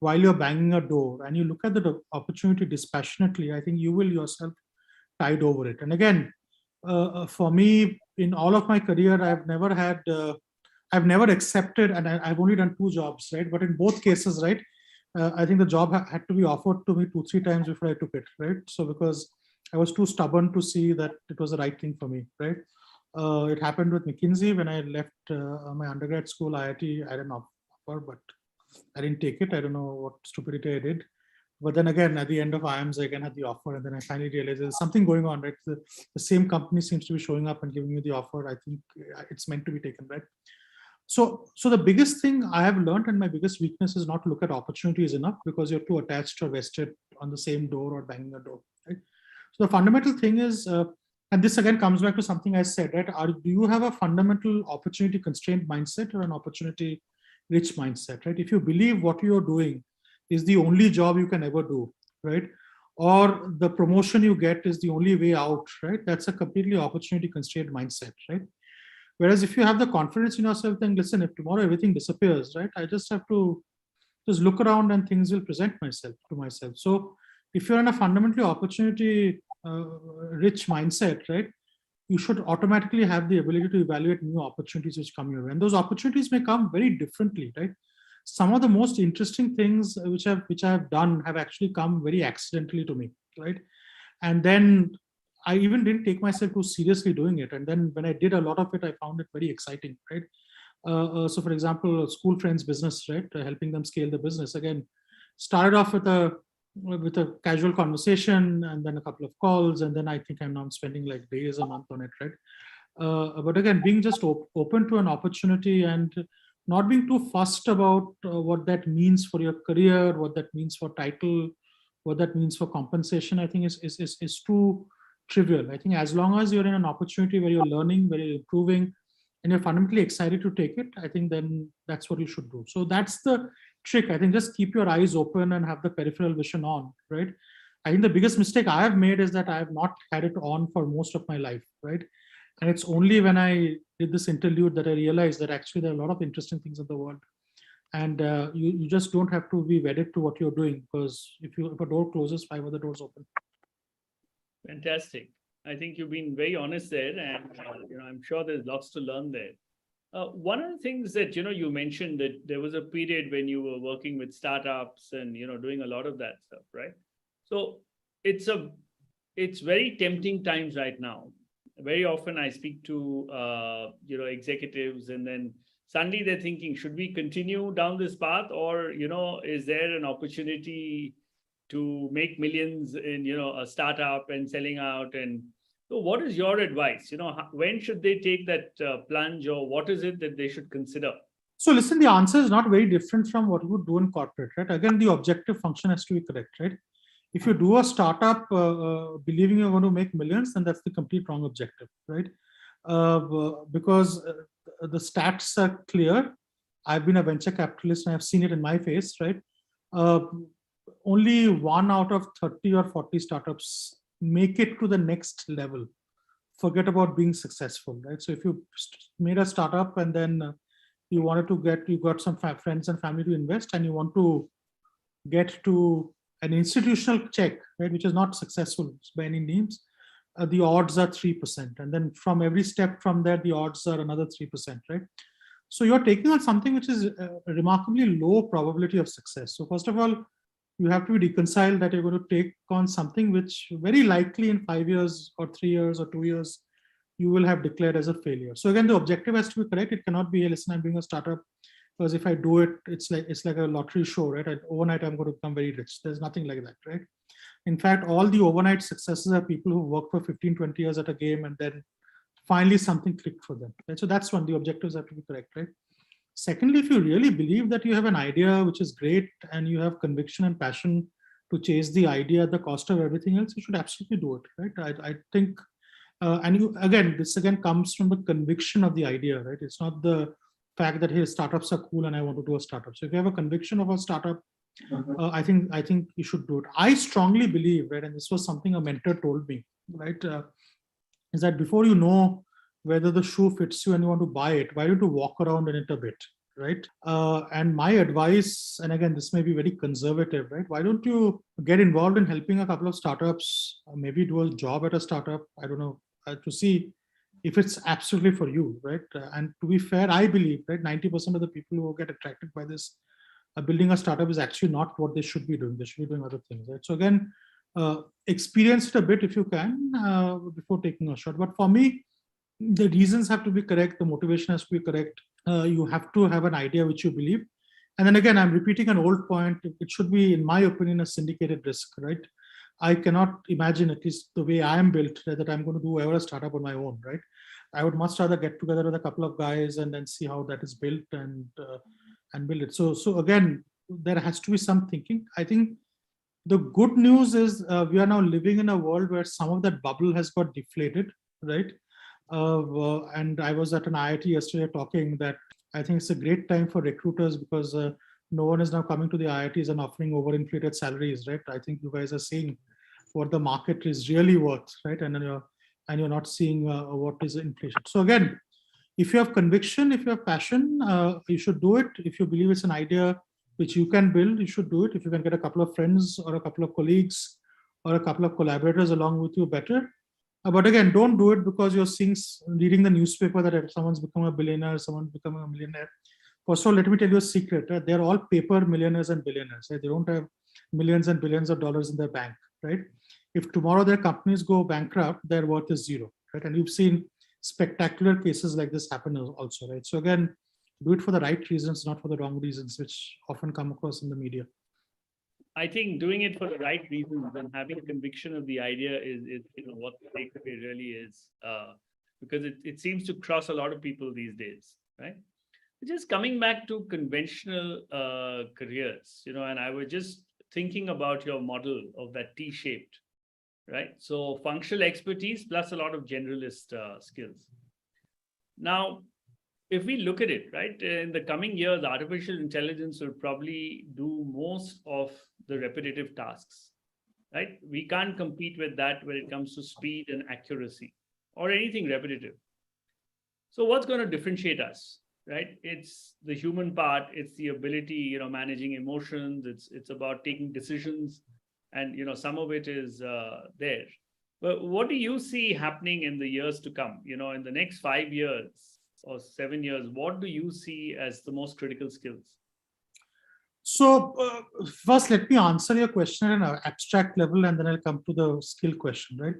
while you're banging a door, and you look at the opportunity dispassionately, I think you will yourself tide over it. And again, for me, in all of my career, I've never accepted, and I've only done two jobs, right? But in both cases, right, I think the job had to be offered to me 2-3 times before I took it, right? So because I was too stubborn to see that it was the right thing for me, right? It happened with McKinsey when I left my undergrad school, IIT. I had an offer, but I didn't take it. I don't know what stupidity I did. But then again, at the end of IIMS, I again had the offer, and then I finally realized there's something going on, right? The same company seems to be showing up and giving me the offer. I think it's meant to be taken, right? So the biggest thing I have learned, and my biggest weakness, is not to look at opportunities enough, because you're too attached or vested on the same door or banging a door, right? So the fundamental thing is, and this again comes back to something I said, right? Do you have a fundamental opportunity constrained mindset or an opportunity rich mindset, right? If you believe what you're doing is the only job you can ever do, right? Or the promotion you get is the only way out, right? That's a completely opportunity constrained mindset, right? Whereas if you have the confidence in yourself, then listen, if tomorrow everything disappears, right, I just have to just look around and things will present to myself. So if you're in a fundamentally opportunity rich mindset, right, you should automatically have the ability to evaluate new opportunities which come your way. And those opportunities may come very differently, right? Some of the most interesting things which I have done have actually come very accidentally to me, right? And then I even didn't take myself too seriously doing it. And then when I did a lot of it, I found it very exciting, right? So for example, school friends business, right? Helping them scale the business. Again, started off with a casual conversation, and then a couple of calls. And then I think I'm now spending like days, a month on it, right? But again, being just open to an opportunity and not being too fussed about what that means for your career, what that means for title, what that means for compensation, I think is too trivial. I think as long as you're in an opportunity where you're learning, where you're improving, and you're fundamentally excited to take it, I think then that's what you should do. So that's the trick. I think just keep your eyes open and have the peripheral vision on, right? I think the biggest mistake I have made is that I have not had it on for most of my life, right? And it's only when I did this interlude that I realized that actually there are a lot of interesting things in the world. And you just don't have to be wedded to what you're doing, because if a door closes, 5 other doors open. Fantastic. I think you've been very honest there, and I'm sure there's lots to learn there. One of the things that you mentioned, that there was a period when you were working with startups and doing a lot of that stuff, right? So it's very tempting times right now. Very often I speak to executives, and then suddenly they're thinking, should we continue down this path, or is there an opportunity to make millions in a startup and selling out? And So what is your advice? When should they take that plunge, or what is it that they should consider? So listen, the answer is not very different from what you would do in corporate, right? Again, the objective function has to be correct, right? If you do a startup believing you're going to make millions, then that's the complete wrong objective, right? Because the stats are clear. I've been a venture capitalist and I've seen it in my face, right? Uh, Only 1 out of 30 or 40 startups make it to the next level. Forget about being successful, right? So if you made a startup and then you got some friends and family to invest, and you want to get to an institutional check, right, which is not successful by any means, the odds are 3%. And then from every step from there, the odds are another 3%, right? So you're taking on something which is a remarkably low probability of success. So first of all, you have to be reconciled that you're going to take on something which very likely in 5 years or 3 years or 2 years, you will have declared as a failure. So again, the objective has to be correct. It cannot be, hey, listen, I'm doing a startup because if I do it, it's like a lottery show, right? Overnight, I'm going to become very rich. There's nothing like that, right? In fact, all the overnight successes are people who work for 15, 20 years at a game and then finally something clicked for them, right? So that's one, the objectives have to be correct, right? Secondly, if you really believe that you have an idea which is great and you have conviction and passion to chase the idea at the cost of everything else, you should absolutely do it, right? I think, this again comes from the conviction of the idea, right? It's not the fact that, hey, startups are cool and I want to do a startup. So if you have a conviction of a startup, I think you should do it. I strongly believe, right, and this was something a mentor told me, right, is that before you know whether the shoe fits you and you want to buy it, why don't you walk around in it a bit, right? And my advice, and again, this may be very conservative, right? Why don't you get involved in helping a couple of startups, maybe do a job at a startup, I don't know, to see if it's absolutely for you, right? And to be fair, I believe, right, 90% of the people who get attracted by this building a startup is actually not what they should be doing. They should be doing other things, right? So again, experience it a bit if you can before taking a shot. But for me, the reasons have to be correct. The motivation has to be correct. You have to have an idea which you believe. And then again, I'm repeating an old point. It should be, in my opinion, a syndicated risk, right? I cannot imagine, at least the way I am built, that I'm going to do ever a startup on my own, right? I would much rather get together with a couple of guys and then see how that is built and build it. So again, there has to be some thinking. I think the good news is we are now living in a world where some of that bubble has got deflated, right? And I was at an IIT yesterday talking that I think it's a great time for recruiters because no one is now coming to the IITs and offering overinflated salaries, right? I think you guys are seeing what the market is really worth, right? And you're not seeing what is inflation. So again, if you have conviction, if you have passion, you should do it. If you believe it's an idea which you can build, you should do it. If you can get a couple of friends or a couple of colleagues or a couple of collaborators along with you, better. But again, don't do it because you're reading the newspaper that if someone's become a billionaire, someone's becoming a millionaire. First of all, let me tell you a secret. Right? They're all paper millionaires and billionaires. Right? They don't have millions and billions of dollars in their bank. Right? If tomorrow their companies go bankrupt, their worth is zero. Right? And you've seen spectacular cases like this happen also. Right? So again, do it for the right reasons, not for the wrong reasons, which often come across in the media. I think doing it for the right reasons and having a conviction of the idea is what the takeaway really is, because it seems to cross a lot of people these days, right? Just coming back to conventional careers, and I was just thinking about your model of that T-shaped, right? So functional expertise plus a lot of generalist skills. Now, if we look at it, right, in the coming years, artificial intelligence will probably do most of the repetitive tasks, right? We can't compete with that when it comes to speed and accuracy or anything repetitive. So what's going to differentiate us, right? It's the human part. It's the ability, managing emotions. It's about taking decisions, and some of it is there. But what do you see happening in the years to come? In the next 5 years or 7 years, what do you see as the most critical skills? So first, let me answer your question at an abstract level, and then I'll come to the skill question, right?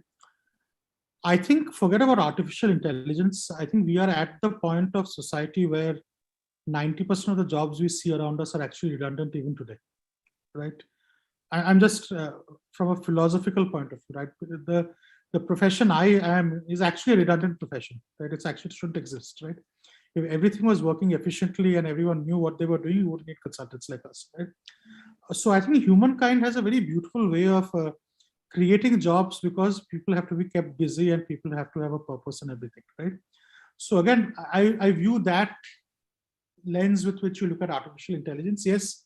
I think, forget about artificial intelligence. I think we are at the point of society where 90% of the jobs we see around us are actually redundant even today, right? I'm just from a philosophical point of view, right? the profession I am is actually a redundant profession, right? It's actually shouldn't exist, right? If everything was working efficiently and everyone knew what they were doing, you wouldn't need consultants like us, right? So I think humankind has a very beautiful way of creating jobs because people have to be kept busy and people have to have a purpose and everything, right? So again, I view that lens with which you look at artificial intelligence. Yes,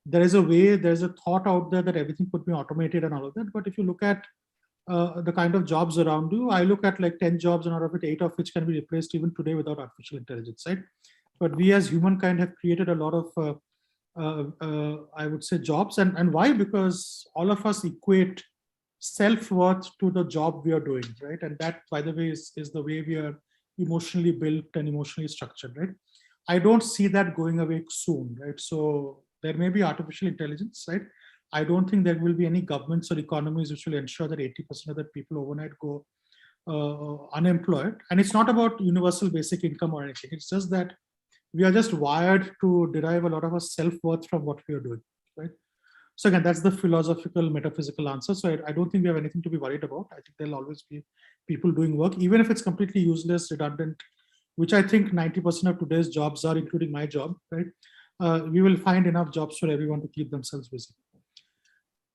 there is a way, there's a thought out there that everything could be automated and all of that. But if you look at the kind of jobs around you, I look at like 10 jobs and out of it, 8 of which can be replaced even today without artificial intelligence, right? But we as humankind have created a lot of, I would say, jobs. And why? Because all of us equate self-worth to the job we are doing, right? And that, by the way, is the way we are emotionally built and emotionally structured, right? I don't see that going away soon, right? So there may be artificial intelligence, right? I don't think there will be any governments or economies which will ensure that 80% of the people overnight go unemployed. And it's not about universal basic income or anything. It's just that we are just wired to derive a lot of our self-worth from what we are doing, right? So again, that's the philosophical, metaphysical answer. So I don't think we have anything to be worried about. I think there'll always be people doing work, even if it's completely useless, redundant, which I think 90% of today's jobs are, including my job, right? We will find enough jobs for everyone to keep themselves busy.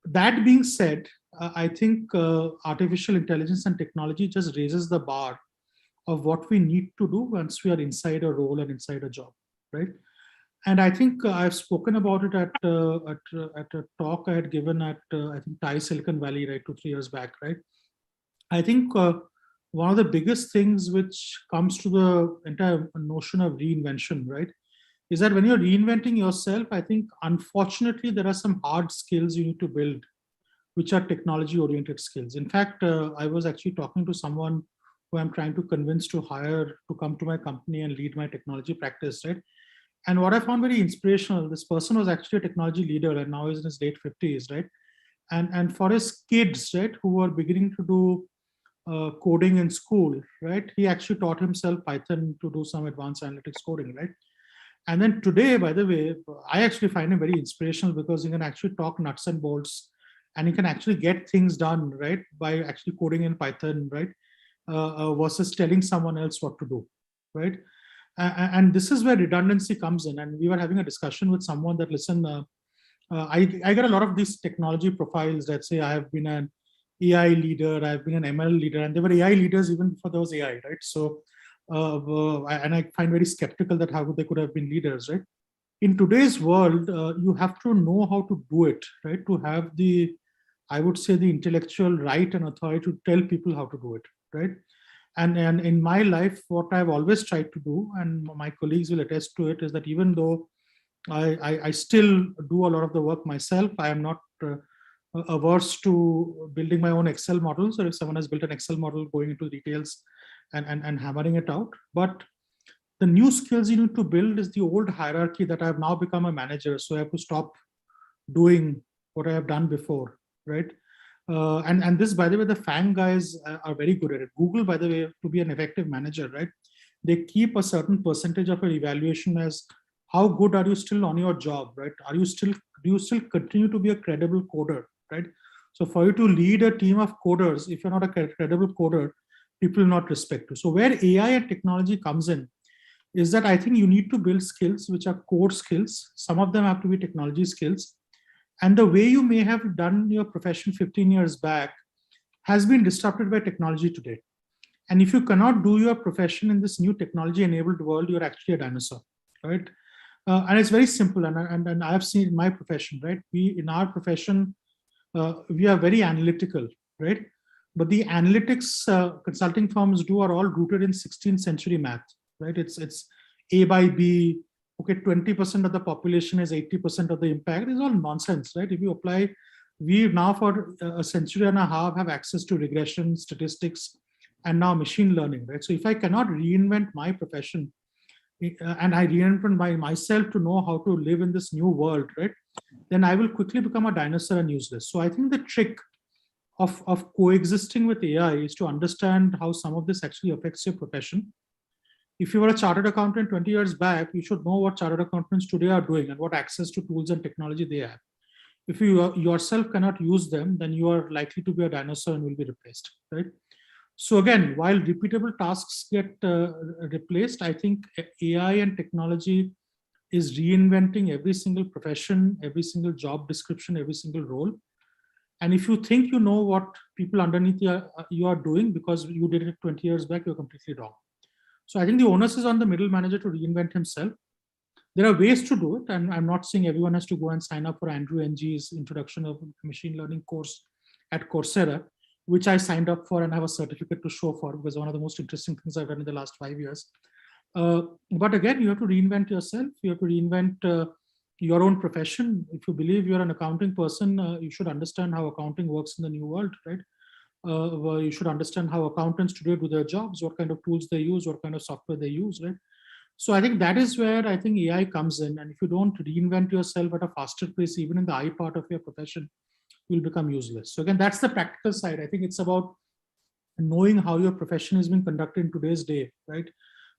That being said, I think artificial intelligence and technology just raises the bar of what we need to do once we are inside a role and inside a job, right? And I think I've spoken about it at a talk I had given at, I think, Thai Silicon Valley, right, 2-3 years back, right? I think one of the biggest things which comes to the entire notion of reinvention, right, is that when you're reinventing yourself, I think, unfortunately, there are some hard skills you need to build, which are technology-oriented skills. In fact, I was actually talking to someone who I'm trying to convince to hire to come to my company and lead my technology practice, right? And what I found very inspirational, this person was actually a technology leader and now is in his late 50s, right? And for his kids, right, who were beginning to do coding in school, right, he actually taught himself Python to do some advanced analytics coding, right? And then today, by the way, I actually find him very inspirational because he can actually talk nuts and bolts and he can actually get things done, right, by actually coding in Python, right, versus telling someone else what to do, right? And this is where redundancy comes in. And we were having a discussion with someone that, listen, I get a lot of these technology profiles that say I have been an AI leader, I've been an ML leader, and they were AI leaders even before there was AI, right? So, and I find very skeptical that how they could have been leaders, right? In today's world, you have to know how to do it, right? To have the, I would say, the intellectual right and authority to tell people how to do it, right? And in my life, what I've always tried to do, and my colleagues will attest to it, is that even though I still do a lot of the work myself, I am not averse to building my own Excel models, or if someone has built an Excel model, going into details and hammering it out. But the new skills you need to build is the old hierarchy that I've now become a manager. So I have to stop doing what I have done before, right? And this, by the way, the FANG guys are very good at it. Google, by the way, to be an effective manager, right? They keep a certain percentage of your evaluation as how good are you still on your job, right? Do you still continue to be a credible coder, right? So for you to lead a team of coders, if you're not a credible coder, people will not respect you. So where AI and technology comes in is that I think you need to build skills which are core skills. Some of them have to be technology skills. And the way you may have done your profession 15 years back has been disrupted by technology today. And if you cannot do your profession in this new technology-enabled world, you're actually a dinosaur, right? And it's very simple. And I've seen in my profession, right? In our profession, we are very analytical, right? But the analytics consulting firms do are all rooted in 16th century math, right? It's A by B. Okay, 20% of the population is 80% of the impact. It's all nonsense, right? If you apply, we now for a century and a half have access to regression, statistics, and now machine learning, right? So if I cannot reinvent my profession, and I reinvent myself to know how to live in this new world, right, then I will quickly become a dinosaur and useless. So I think the trick of coexisting with AI is to understand how some of this actually affects your profession. If you were a chartered accountant 20 years back, you should know what chartered accountants today are doing and what access to tools and technology they have. if you yourself cannot use them, then you are likely to be a dinosaur and will be replaced, right? So again, while repeatable tasks get replaced, I think AI and technology is reinventing every single profession, every single job description, every single role. And if you think you know what people underneath you are doing because you did it 20 years back, you're completely wrong. So I think the onus is on the middle manager to reinvent himself. There are ways to do it, and I'm not saying everyone has to go and sign up for Andrew Ng's introduction of machine learning course at Coursera, which I signed up for and have a certificate to show for, because one of the most interesting things I've done in the last 5 years. But again, you have to reinvent yourself. You have to reinvent your own profession. If you believe you're an accounting person, you should understand how accounting works in the new world, right? Well, you should understand how accountants today do their jobs, what kind of tools they use, what kind of software they use, right? So I think that is where I think AI comes in. And if you don't reinvent yourself at a faster pace, even in the I part of your profession, you'll become useless. So again, that's the practical side. I think it's about knowing how your profession is being conducted in today's day, right?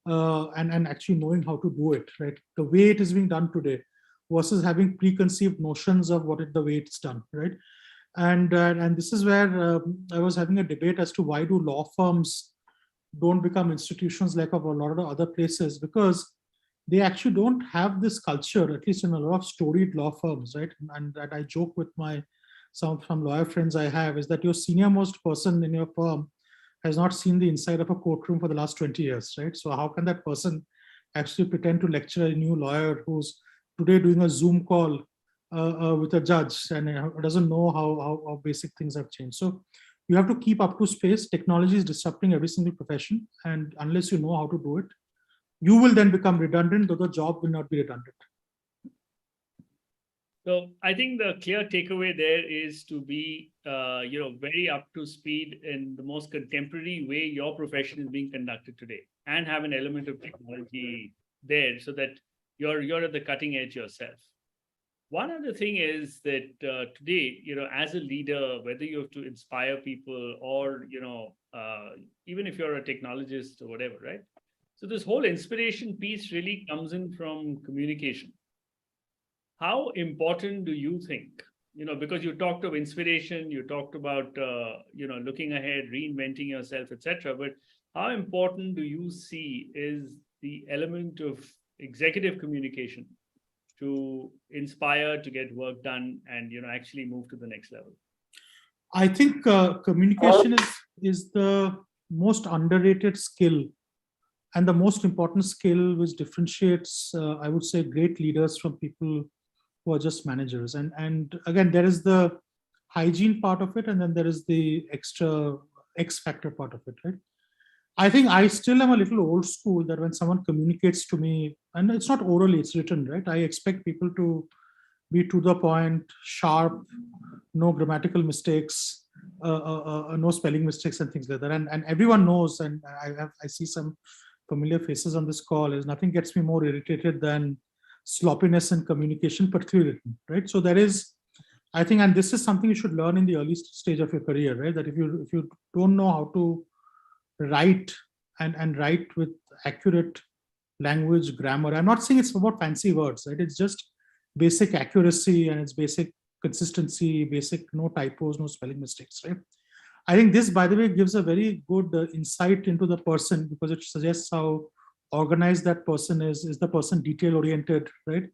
And actually knowing how to do it, right? The way it is being done today versus having preconceived notions of the way it's done, right? And this is where I was having a debate as to why do law firms don't become institutions like a lot of other places, because they actually don't have this culture, at least in a lot of storied law firms, right? And that I joke with some lawyer friends I have, is that your senior most person in your firm has not seen the inside of a courtroom for the last 20 years, right? So how can that person actually pretend to lecture a new lawyer who's today doing a Zoom call with a judge and doesn't know how basic things have changed? So you have to keep up to space. Technology is disrupting every single profession, and unless you know how to do it, you will then become redundant, though the job will not be redundant. So I think the clear takeaway there is to be, very up to speed in the most contemporary way your profession is being conducted today, and have an element of technology there so that you're at the cutting edge yourself. One other thing is that today, as a leader, whether you have to inspire people or, even if you're a technologist or whatever, right? So this whole inspiration piece really comes in from communication. How important do you think, because you talked of inspiration, you talked about, looking ahead, reinventing yourself, etc. But how important do you see is the element of executive communication to inspire, to get work done, and actually move to the next level? I think communication is the most underrated skill and the most important skill which differentiates, I would say, great leaders from people who are just managers. And again, there is the hygiene part of it, and then there is the extra X factor part of it, right? I think I still am a little old school that when someone communicates to me, and it's not orally, it's written, right? I expect people to be to the point, sharp, no grammatical mistakes, no spelling mistakes and things like that. And everyone knows, and I see some familiar faces on this call, is nothing gets me more irritated than sloppiness in communication, particularly written, right? So there is, I think, and this is something you should learn in the early stage of your career, right? That if you don't know how to write and write with accurate language, grammar. I'm not saying it's about fancy words, right? It's just basic accuracy and it's basic consistency, basic no typos, no spelling mistakes, right? I think this, by the way, gives a very good insight into the person, because it suggests how organized that person is. Is the person detail oriented, right?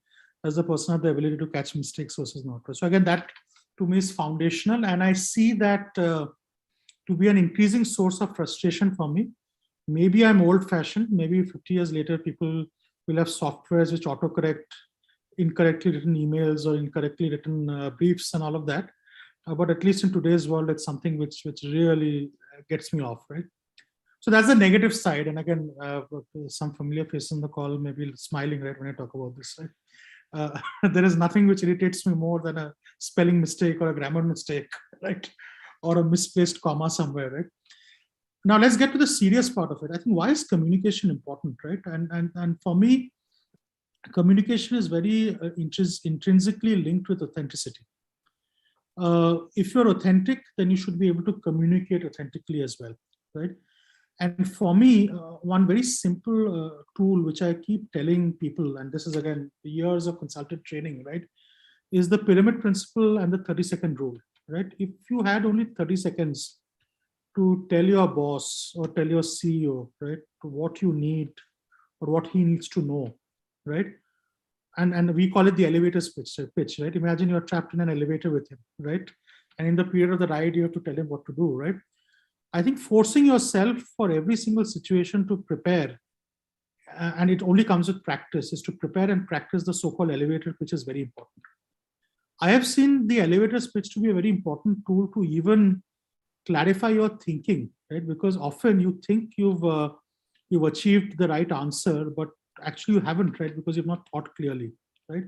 Does the person have the ability to catch mistakes versus not? So again, that to me is foundational. And I see that to be an increasing source of frustration for me. Maybe I'm old fashioned. Maybe 50 years later, people will have softwares which autocorrect incorrectly written emails or incorrectly written briefs and all of that. But at least in today's world, it's something which really gets me off, right? So that's the negative side. And again, some familiar faces on the call may be smiling, right, when I talk about this, right? There is nothing which irritates me more than a spelling mistake or a grammar mistake, right? Or a misplaced comma somewhere, right? Now let's get to the serious part of it. I think, why is communication important, right? And for me, communication is very intrinsically linked with authenticity. If you're authentic, then you should be able to communicate authentically as well, right? And for me, one very simple tool which I keep telling people, and this is again years of consultant training, right, is the pyramid principle and the 30-second rule, right? If you had only 30 seconds to tell your boss or tell your CEO, right, what you need or what he needs to know, right? And we call it the elevator pitch, right? Imagine you're trapped in an elevator with him, right? And in the period of the ride, you have to tell him what to do, right? I think forcing yourself for every single situation to prepare, and it only comes with practice, is to prepare and practice the so-called elevator pitch is very important. I have seen the elevator pitch to be a very important tool to even clarify your thinking, right? Because often you think you've achieved the right answer, but actually you haven't, right? Because you've not thought clearly, right?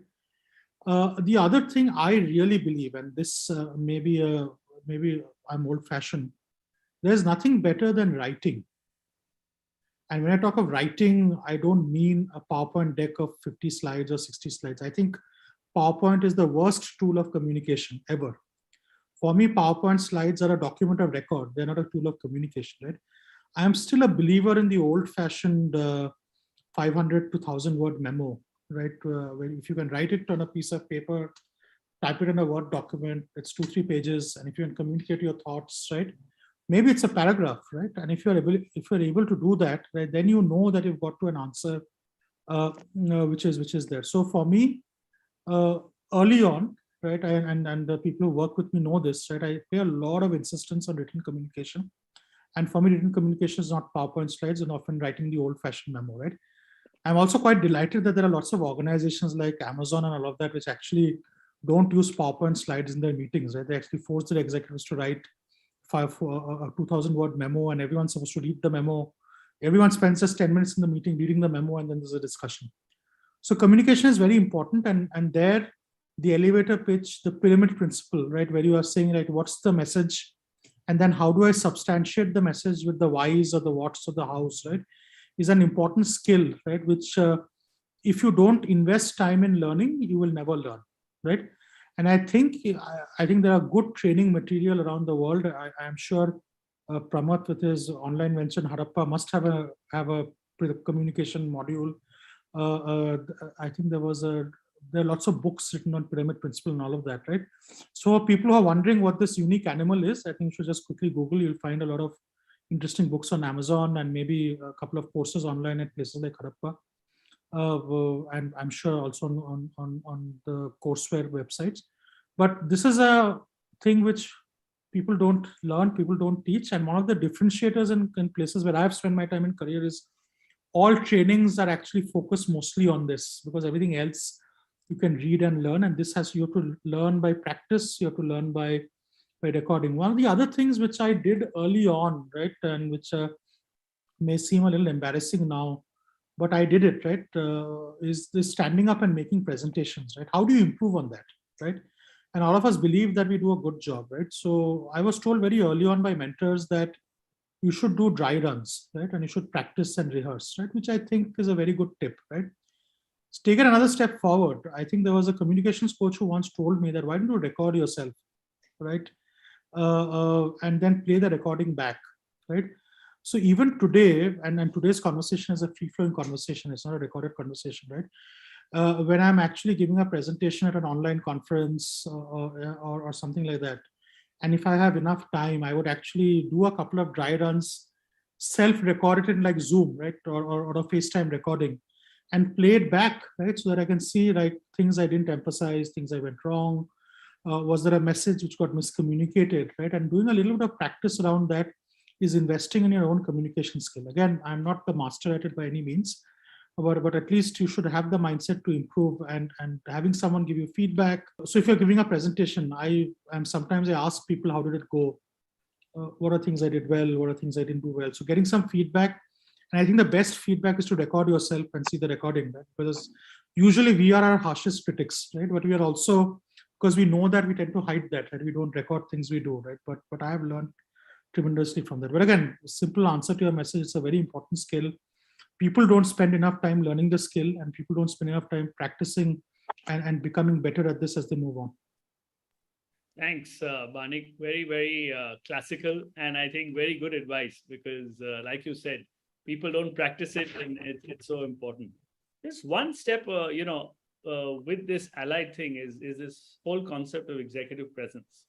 The other thing I really believe, and this maybe I'm old-fashioned, there's nothing better than writing. And when I talk of writing, I don't mean a PowerPoint deck of 50 slides or 60 slides. I think PowerPoint is the worst tool of communication ever. For me, PowerPoint slides are a document of record. They're not a tool of communication, right? I am still a believer in the old-fashioned 500 to 1,000 word memo, right? Where if you can write it on a piece of paper, type it in a Word document, it's 2-3 pages, and if you can communicate your thoughts, right? Maybe it's a paragraph, right? And if you're able to do that, right, then you know that you've got to an answer which is there. So for me, early on, right, and the people who work with me know this, right? I pay a lot of insistence on written communication, and for me, written communication is not PowerPoint slides and often writing the old-fashioned memo, right? I'm also quite delighted that there are lots of organizations like Amazon and all of that which actually don't use PowerPoint slides in their meetings, right? They actually force their executives to write a 2,000 word memo, and everyone's supposed to read the memo. Everyone spends just 10 minutes in the meeting reading the memo, and then there's a discussion. So communication is very important, and there the elevator pitch, the pyramid principle, right, where you are saying, right, what's the message, and then how do I substantiate the message with the whys or the whats or the hows, right, is an important skill, right, which if you don't invest time in learning, you will never learn, right? And I think there are good training material around the world. I'm sure Pramath with his online venture in Harappa must have a communication module. I think there are lots of books written on pyramid principle and all of that, right? So people who are wondering what this unique animal is, I think you should just quickly Google. You'll find a lot of interesting books on Amazon and maybe a couple of courses online at places like Harappa. And I'm sure also on the courseware websites. But this is a thing which people don't learn, people don't teach. And one of the differentiators in places where I've spent my time in career is all trainings are actually focused mostly on this, because everything else you can read and learn. And this you have to learn by practice, you have to learn by recording. One of the other things which I did early on, right, and which may seem a little embarrassing now, but I did it, right, is this standing up and making presentations, right? How do you improve on that, right? And all of us believe that we do a good job, right? So I was told very early on by mentors that you should do dry runs, right? And you should practice and rehearse, right? Which I think is a very good tip, right? It's taken another step forward. I think there was a communications coach who once told me that, why don't you record yourself, right? And then play the recording back, right? So even today, and today's conversation is a free-flowing conversation, it's not a recorded conversation, right? When I'm actually giving a presentation at an online conference or something like that, and if I have enough time, I would actually do a couple of dry runs, self-record it in like Zoom, right, or a FaceTime recording, and play it back, right, so that I can see like things I didn't emphasize, things I went wrong. Was there a message which got miscommunicated, right? And doing a little bit of practice around that is investing in your own communication skill. Again, I'm not the master at it by any means, but at least you should have the mindset to improve and having someone give you feedback. So if you're giving a presentation, sometimes I ask people, how did it go? What are things I did well? What are things I didn't do well? So getting some feedback. And I think the best feedback is to record yourself and see the recording, right? Because usually we are our harshest critics, right? But we are also, because we know that we tend to hide that, right? We don't record things we do, right? But I have learned tremendously from that. But again, simple answer to your message, it's a very important skill. People don't spend enough time learning the skill, and people don't spend enough time practicing and becoming better at this as they move on. Thanks, Barnik. Very, very classical, and I think very good advice, because like you said, people don't practice it, and it's so important. Just one step, with this allied thing is this whole concept of executive presence,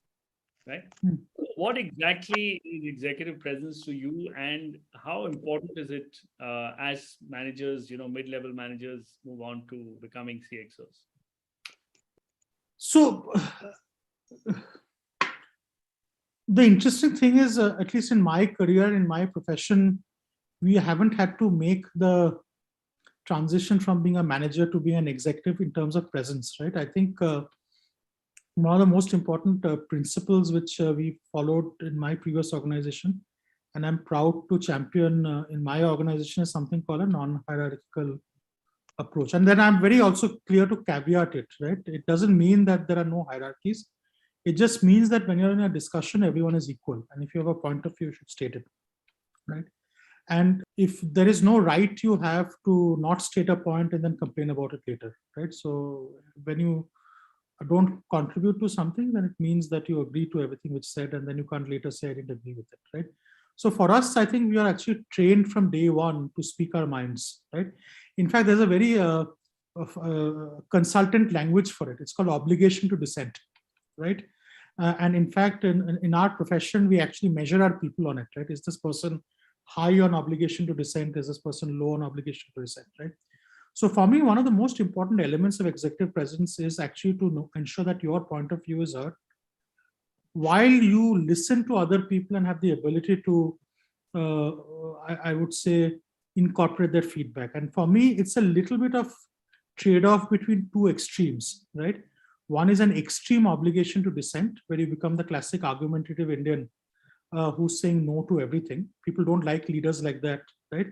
right? Hmm. What exactly is executive presence to you, and how important is it as managers, mid-level managers move on to becoming CXOs? So the interesting thing is, at least in my career, in my profession, we haven't had to make the transition from being a manager to being an executive in terms of presence, right? I think one of the most important principles which we followed in my previous organization, and I'm proud to champion in my organization, is something called a non-hierarchical approach. And then I'm very also clear to caveat it, right? It doesn't mean that there are no hierarchies. It just means that when you're in a discussion, everyone is equal. And if you have a point of view, you should state it, right? And if there is no right, you have to not state a point and then complain about it later, right? So when you don't contribute to something, then it means that you agree to everything which said, and then you can't later say I didn't agree with it, right? So for us, I think we are actually trained from day one to speak our minds, right? In fact, there's a very consultant language for it. It's called obligation to dissent, right? And in fact, in our profession, we actually measure our people on it, right? Is this person high on obligation to dissent? Is this person low on obligation to dissent, right? So for me, one of the most important elements of executive presence is actually to ensure that your point of view is heard, while you listen to other people and have the ability to, I would say, incorporate their feedback. And for me, it's a little bit of trade-off between two extremes, right? One is an extreme obligation to dissent, where you become the classic argumentative Indian who's saying no to everything. People don't like leaders like that, right?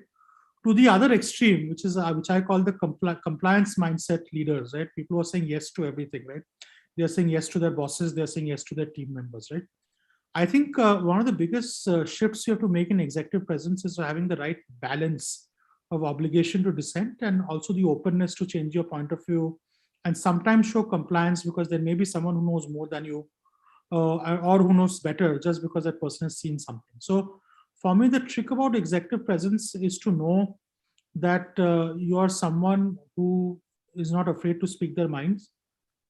To the other extreme, which I call the compliance mindset leaders, right? People who are saying yes to everything, right? They're saying yes to their bosses, they're saying yes to their team members, right? I think one of the biggest shifts you have to make in executive presence is having the right balance of obligation to dissent and also the openness to change your point of view, and sometimes show compliance, because there may be someone who knows more than you, or who knows better, just because that person has seen something. So for me, the trick about executive presence is to know that you are someone who is not afraid to speak their minds.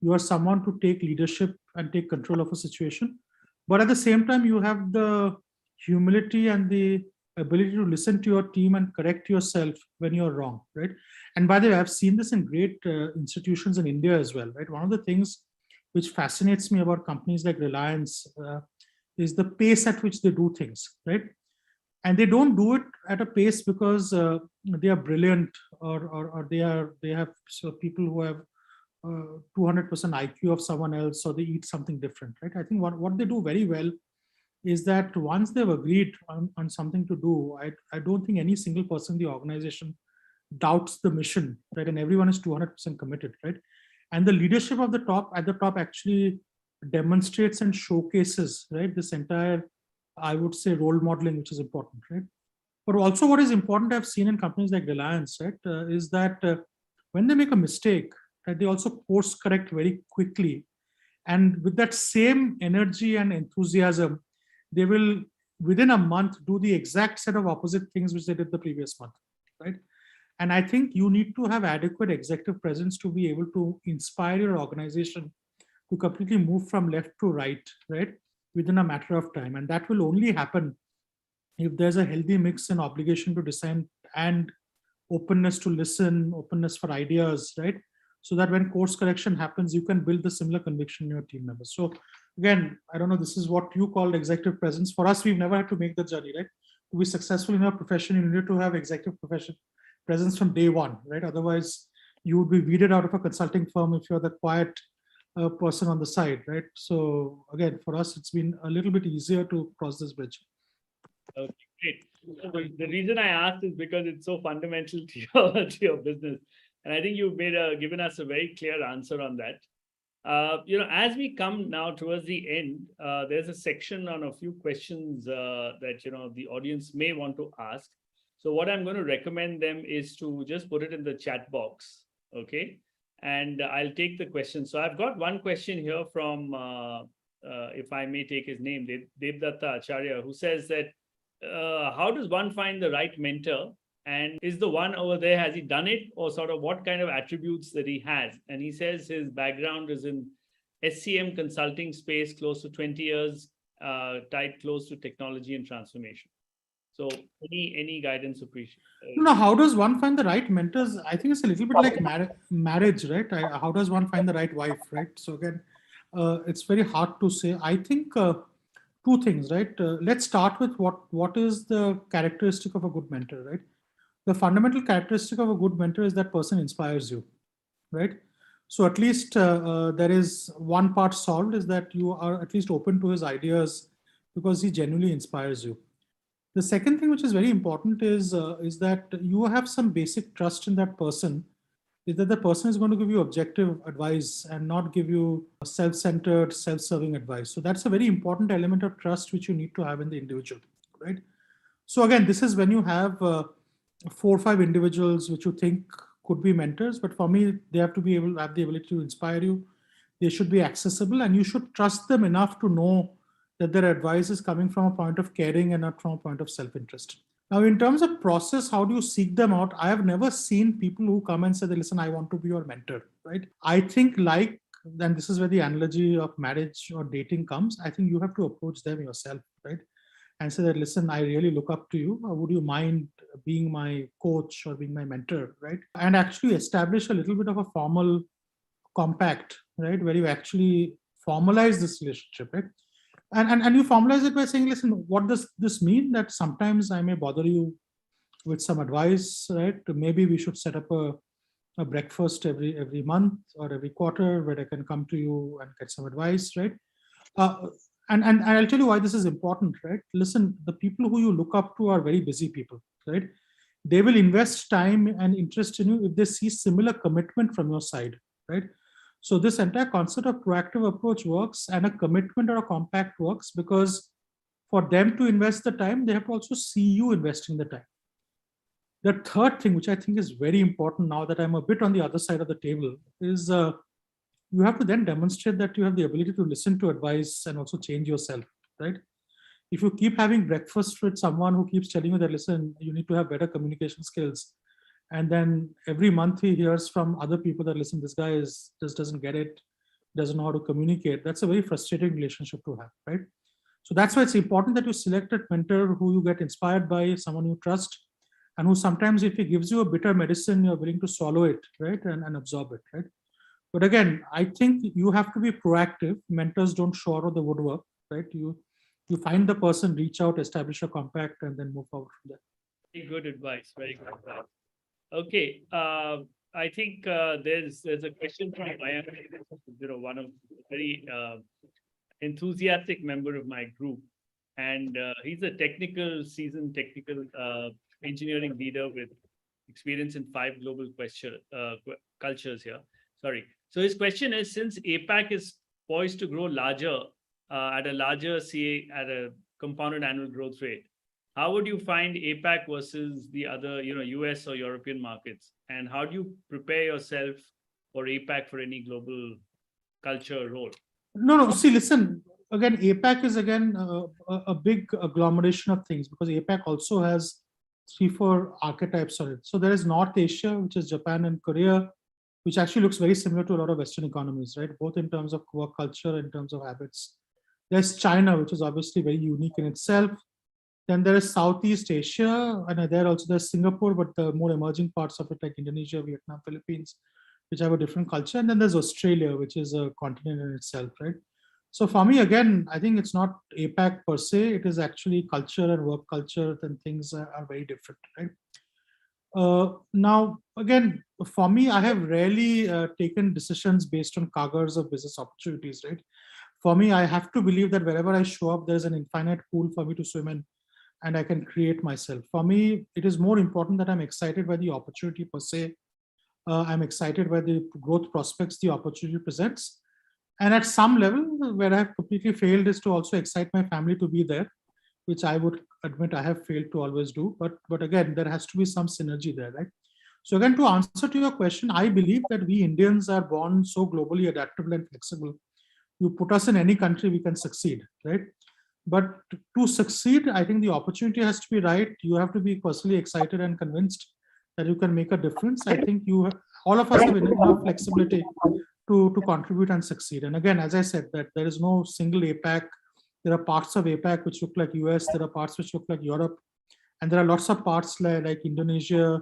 You are someone to take leadership and take control of a situation. But at the same time, you have the humility and the ability to listen to your team and correct yourself when you're wrong, right? And by the way, I've seen this in great institutions in India as well, right? One of the things which fascinates me about companies like Reliance is the pace at which they do things, right? And they don't do it at a pace because they are brilliant, or they have people who have 200% IQ of someone else, or they eat something different, right? I think what they do very well is that once they've agreed on something to do, I don't think any single person in the organization doubts the mission, right? And everyone is 200% committed, right? And the leadership of the top at the top actually demonstrates and showcases, right, this entire, I would say, role modeling, which is important, right? But also, what is important I've seen in companies like Reliance, right, is that when they make a mistake, right, they also course correct very quickly, and with that same energy and enthusiasm, they will within a month do the exact set of opposite things which they did the previous month, right? And I think you need to have adequate executive presence to be able to inspire your organization to completely move from left to right, within a matter of time. And that will only happen if there's a healthy mix and obligation to dissent and openness to listen, openness for ideas, right? So that when course correction happens, you can build the similar conviction in your team members. So again, I don't know, this is what you called executive presence. For us, we've never had to make the journey, right? To be successful in our profession, you need to have executive profession presence from day one, right? Otherwise, you would be weeded out of a consulting firm if you're the quiet person on the side, right? So again, for us, it's been a little bit easier to cross this bridge. Okay, great. The reason I asked is because it's so fundamental to your business, and I think you've given us a very clear answer on that. As we come now towards the end, there's a section on a few questions that the audience may want to ask. So what I'm going to recommend them is to just put it in the chat box, okay? And I'll take the question. So I've got one question here from, if I may take his name, Devdatta Acharya, who says that, how does one find the right mentor And is the one over there, has he done it, or sort of what kind of attributes that he has? And he says his background is in SCM consulting space, close to 20 years, tied close to technology and transformation. So any guidance appreciated. No, how does one find the right mentors? I think it's a little bit like marriage, right? How does one find the right wife, right? So again, it's very hard to say. I think two things, right? Let's start with what is the characteristic of a good mentor, right? The fundamental characteristic of a good mentor is that person inspires you, right? So at least there is one part solved, is that you are at least open to his ideas because he genuinely inspires you. The second thing, which is very important, is that you have some basic trust in that person, is that the person is going to give you objective advice and not give you self-centered, self-serving advice. So that's a very important element of trust which you need to have in the individual, right? So again, this is when you have 4 or 5 individuals which you think could be mentors, but for me, they have to be able to have the ability to inspire you. They should be accessible, and you should trust them enough to know that their advice is coming from a point of caring and not from a point of self-interest. Now, in terms of process, how do you seek them out? I have never seen people who come and say, listen, I want to be your mentor, right? I think then this is where the analogy of marriage or dating comes. I think you have to approach them yourself, right? And say that, listen, I really look up to you. Would you mind being my coach or being my mentor, right? And actually establish a little bit of a formal compact, right? Where you actually formalize this relationship, right? And you formalize it by saying, listen, what does this mean? That sometimes I may bother you with some advice, right? Maybe we should set up a breakfast every month or every quarter where I can come to you and get some advice, right? And I'll tell you why this is important, right? Listen, the people who you look up to are very busy people, right? They will invest time and interest in you if they see similar commitment from your side, right? So this entire concept of proactive approach works, and a commitment or a compact works, because for them to invest the time, they have to also see you investing the time. The third thing, which I think is very important now that I'm a bit on the other side of the table, is you have to then demonstrate that you have the ability to listen to advice and also change yourself, right? If you keep having breakfast with someone who keeps telling you that, listen, you need to have better communication skills, and then every month he hears from other people that, listen, this guy just doesn't get it, doesn't know how to communicate, that's a very frustrating relationship to have, right? So that's why it's important that you select a mentor who you get inspired by, someone you trust, and who sometimes, if he gives you a bitter medicine, you're willing to swallow it, right? And absorb it, right? But again, I think you have to be proactive. Mentors don't show out of the woodwork, right? You find the person, reach out, establish a compact, and then move forward from there. Very good advice. Very good advice. Okay, I think there's a question from Maya, one of very enthusiastic member of my group, and he's a seasoned technical engineering leader with experience in 5 global cultures here. Sorry. So his question is: since APAC is poised to grow larger at a compounded annual growth rate, how would you find APAC versus the other, US or European markets? And how do you prepare yourself for APAC for any global culture role? No. See, listen, again, APAC is a big agglomeration of things, because APAC also has 3-4 archetypes on it. So there is North Asia, which is Japan and Korea, which actually looks very similar to a lot of Western economies, right? Both in terms of work culture, in terms of habits. There's China, which is obviously very unique in itself. Then there is Southeast Asia, and there's Singapore, but the more emerging parts of it, like Indonesia, Vietnam, Philippines, which have a different culture. And then there's Australia, which is a continent in itself, right? So for me, again, I think it's not APAC per se, it is actually culture and work culture, and things are very different, right? Now, again, for me, I have rarely taken decisions based on cargoes of business opportunities, right? For me, I have to believe that wherever I show up, there's an infinite pool for me to swim in, and I can create myself. For me, it is more important that I'm excited by the opportunity per se. I'm excited by the growth prospects the opportunity presents. And at some level, where I have completely failed is to also excite my family to be there, which I would admit I have failed to always do. But again, there has to be some synergy there, right? So again, to answer to your question, I believe that we Indians are born so globally adaptable and flexible. You put us in any country, we can succeed, right? But to succeed, I think the opportunity has to be right. You have to be personally excited and convinced that you can make a difference. I think all of us have enough flexibility to contribute and succeed. And again, as I said, that there is no single APAC. There are parts of APAC which look like US. There are parts which look like Europe. And there are lots of parts like Indonesia,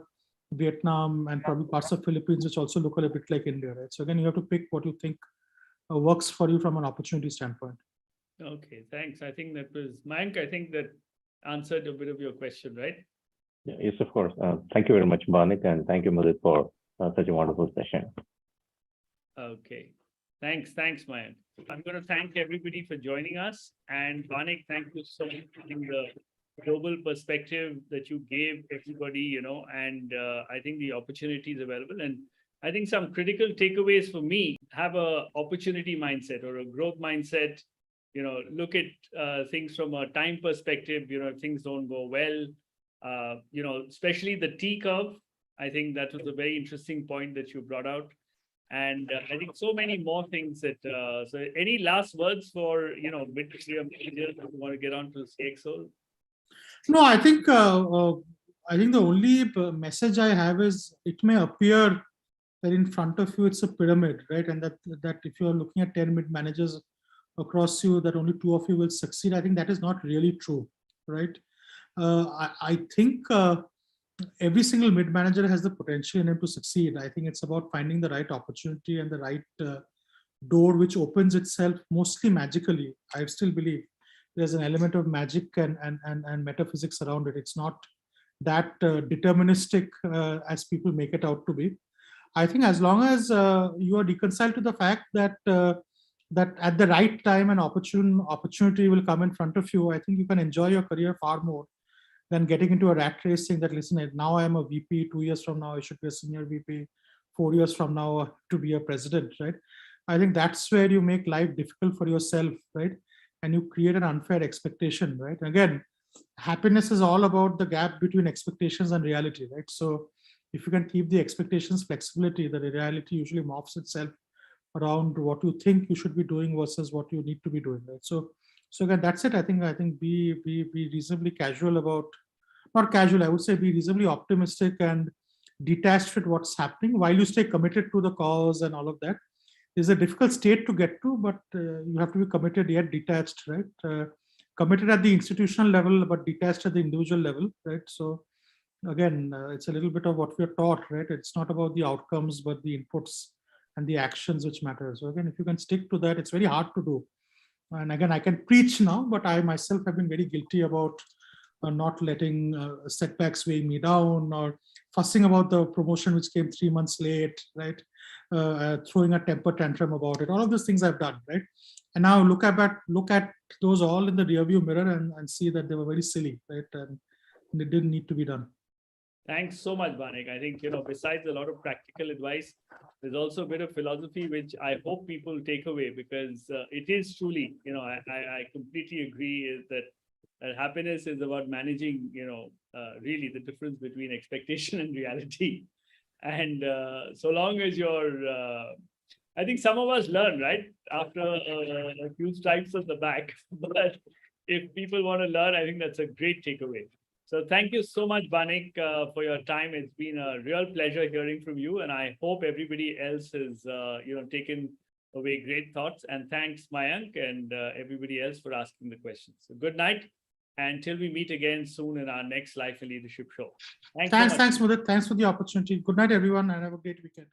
Vietnam, and probably parts of Philippines, which also look a little bit like India, right? So again, you have to pick what you think works for you from an opportunity standpoint. Okay, thanks. I think that was, Mayank, I think that answered a bit of your question, right? Yes, of course. Thank you very much, Barnik, and thank you, Mudit, for such a wonderful session. Okay. Thanks, Mayank. I'm going to thank everybody for joining us. And Barnik, thank you so much for the global perspective that you gave everybody, and I think the opportunities available. And I think some critical takeaways for me: have a opportunity mindset or a growth mindset. Look at things from a time perspective. If things don't go well, especially the T curve. I think that was a very interesting point that you brought out. And I think so many more things that, so any last words for, Mid Career Mangers if you want to get on to CXOs? No, I think the only message I have is it may appear that in front of you it's a pyramid, right? And that if you're looking at 10 mid managers across you, that only 2 of you will succeed. I think that is not really true, right? I think every single mid manager has the potential in him to succeed. I think it's about finding the right opportunity and the right door which opens itself mostly magically. I still believe there's an element of magic and metaphysics around it. It's not that deterministic as people make it out to be. I think as long as you are reconciled to the fact that that at the right time an opportunity will come in front of you, I think you can enjoy your career far more than getting into a rat race saying that, listen, now I am a VP, 2 years from now I should be a senior VP, 4 years from now to be a president, right? I think that's where you make life difficult for yourself, right? And you create an unfair expectation, right? Again, happiness is all about the gap between expectations and reality, right? So if you can keep the expectations flexibility, the reality usually morphs itself around what you think you should be doing versus what you need to be doing, right? So again, that's it. I think be reasonably casual about, not casual, I would say be reasonably optimistic and detached with what's happening while you stay committed to the cause and all of that. It's a difficult state to get to, but you have to be committed yet detached, right? Committed at the institutional level, but detached at the individual level, right? So again, it's a little bit of what we're taught, right? It's not about the outcomes, but the inputs and the actions which matter. So again, if you can stick to that, it's very hard to do. And again, I can preach now, but I myself have been very guilty about not letting setbacks weigh me down, or fussing about the promotion which came 3 months late, right? Throwing a temper tantrum about it. All of those things I've done, right? And now look at those all in the rearview mirror and see that they were very silly, right? And they didn't need to be done. Thanks so much, Barnik. I think, besides a lot of practical advice, there's also a bit of philosophy, which I hope people take away, because it is truly, I completely agree is that happiness is about managing, really the difference between expectation and reality. And so long as you're, I think some of us learn, right, after a few stripes on the back, but if people want to learn, I think that's a great takeaway. So thank you so much, Barnik, for your time. It's been a real pleasure hearing from you, and I hope everybody else has, taken away great thoughts. And thanks, Mayank, and everybody else for asking the questions. So good night, and till we meet again soon in our next Life and Leadership show. Thanks, Mudit. Thanks for the opportunity. Good night, everyone, and have a great weekend.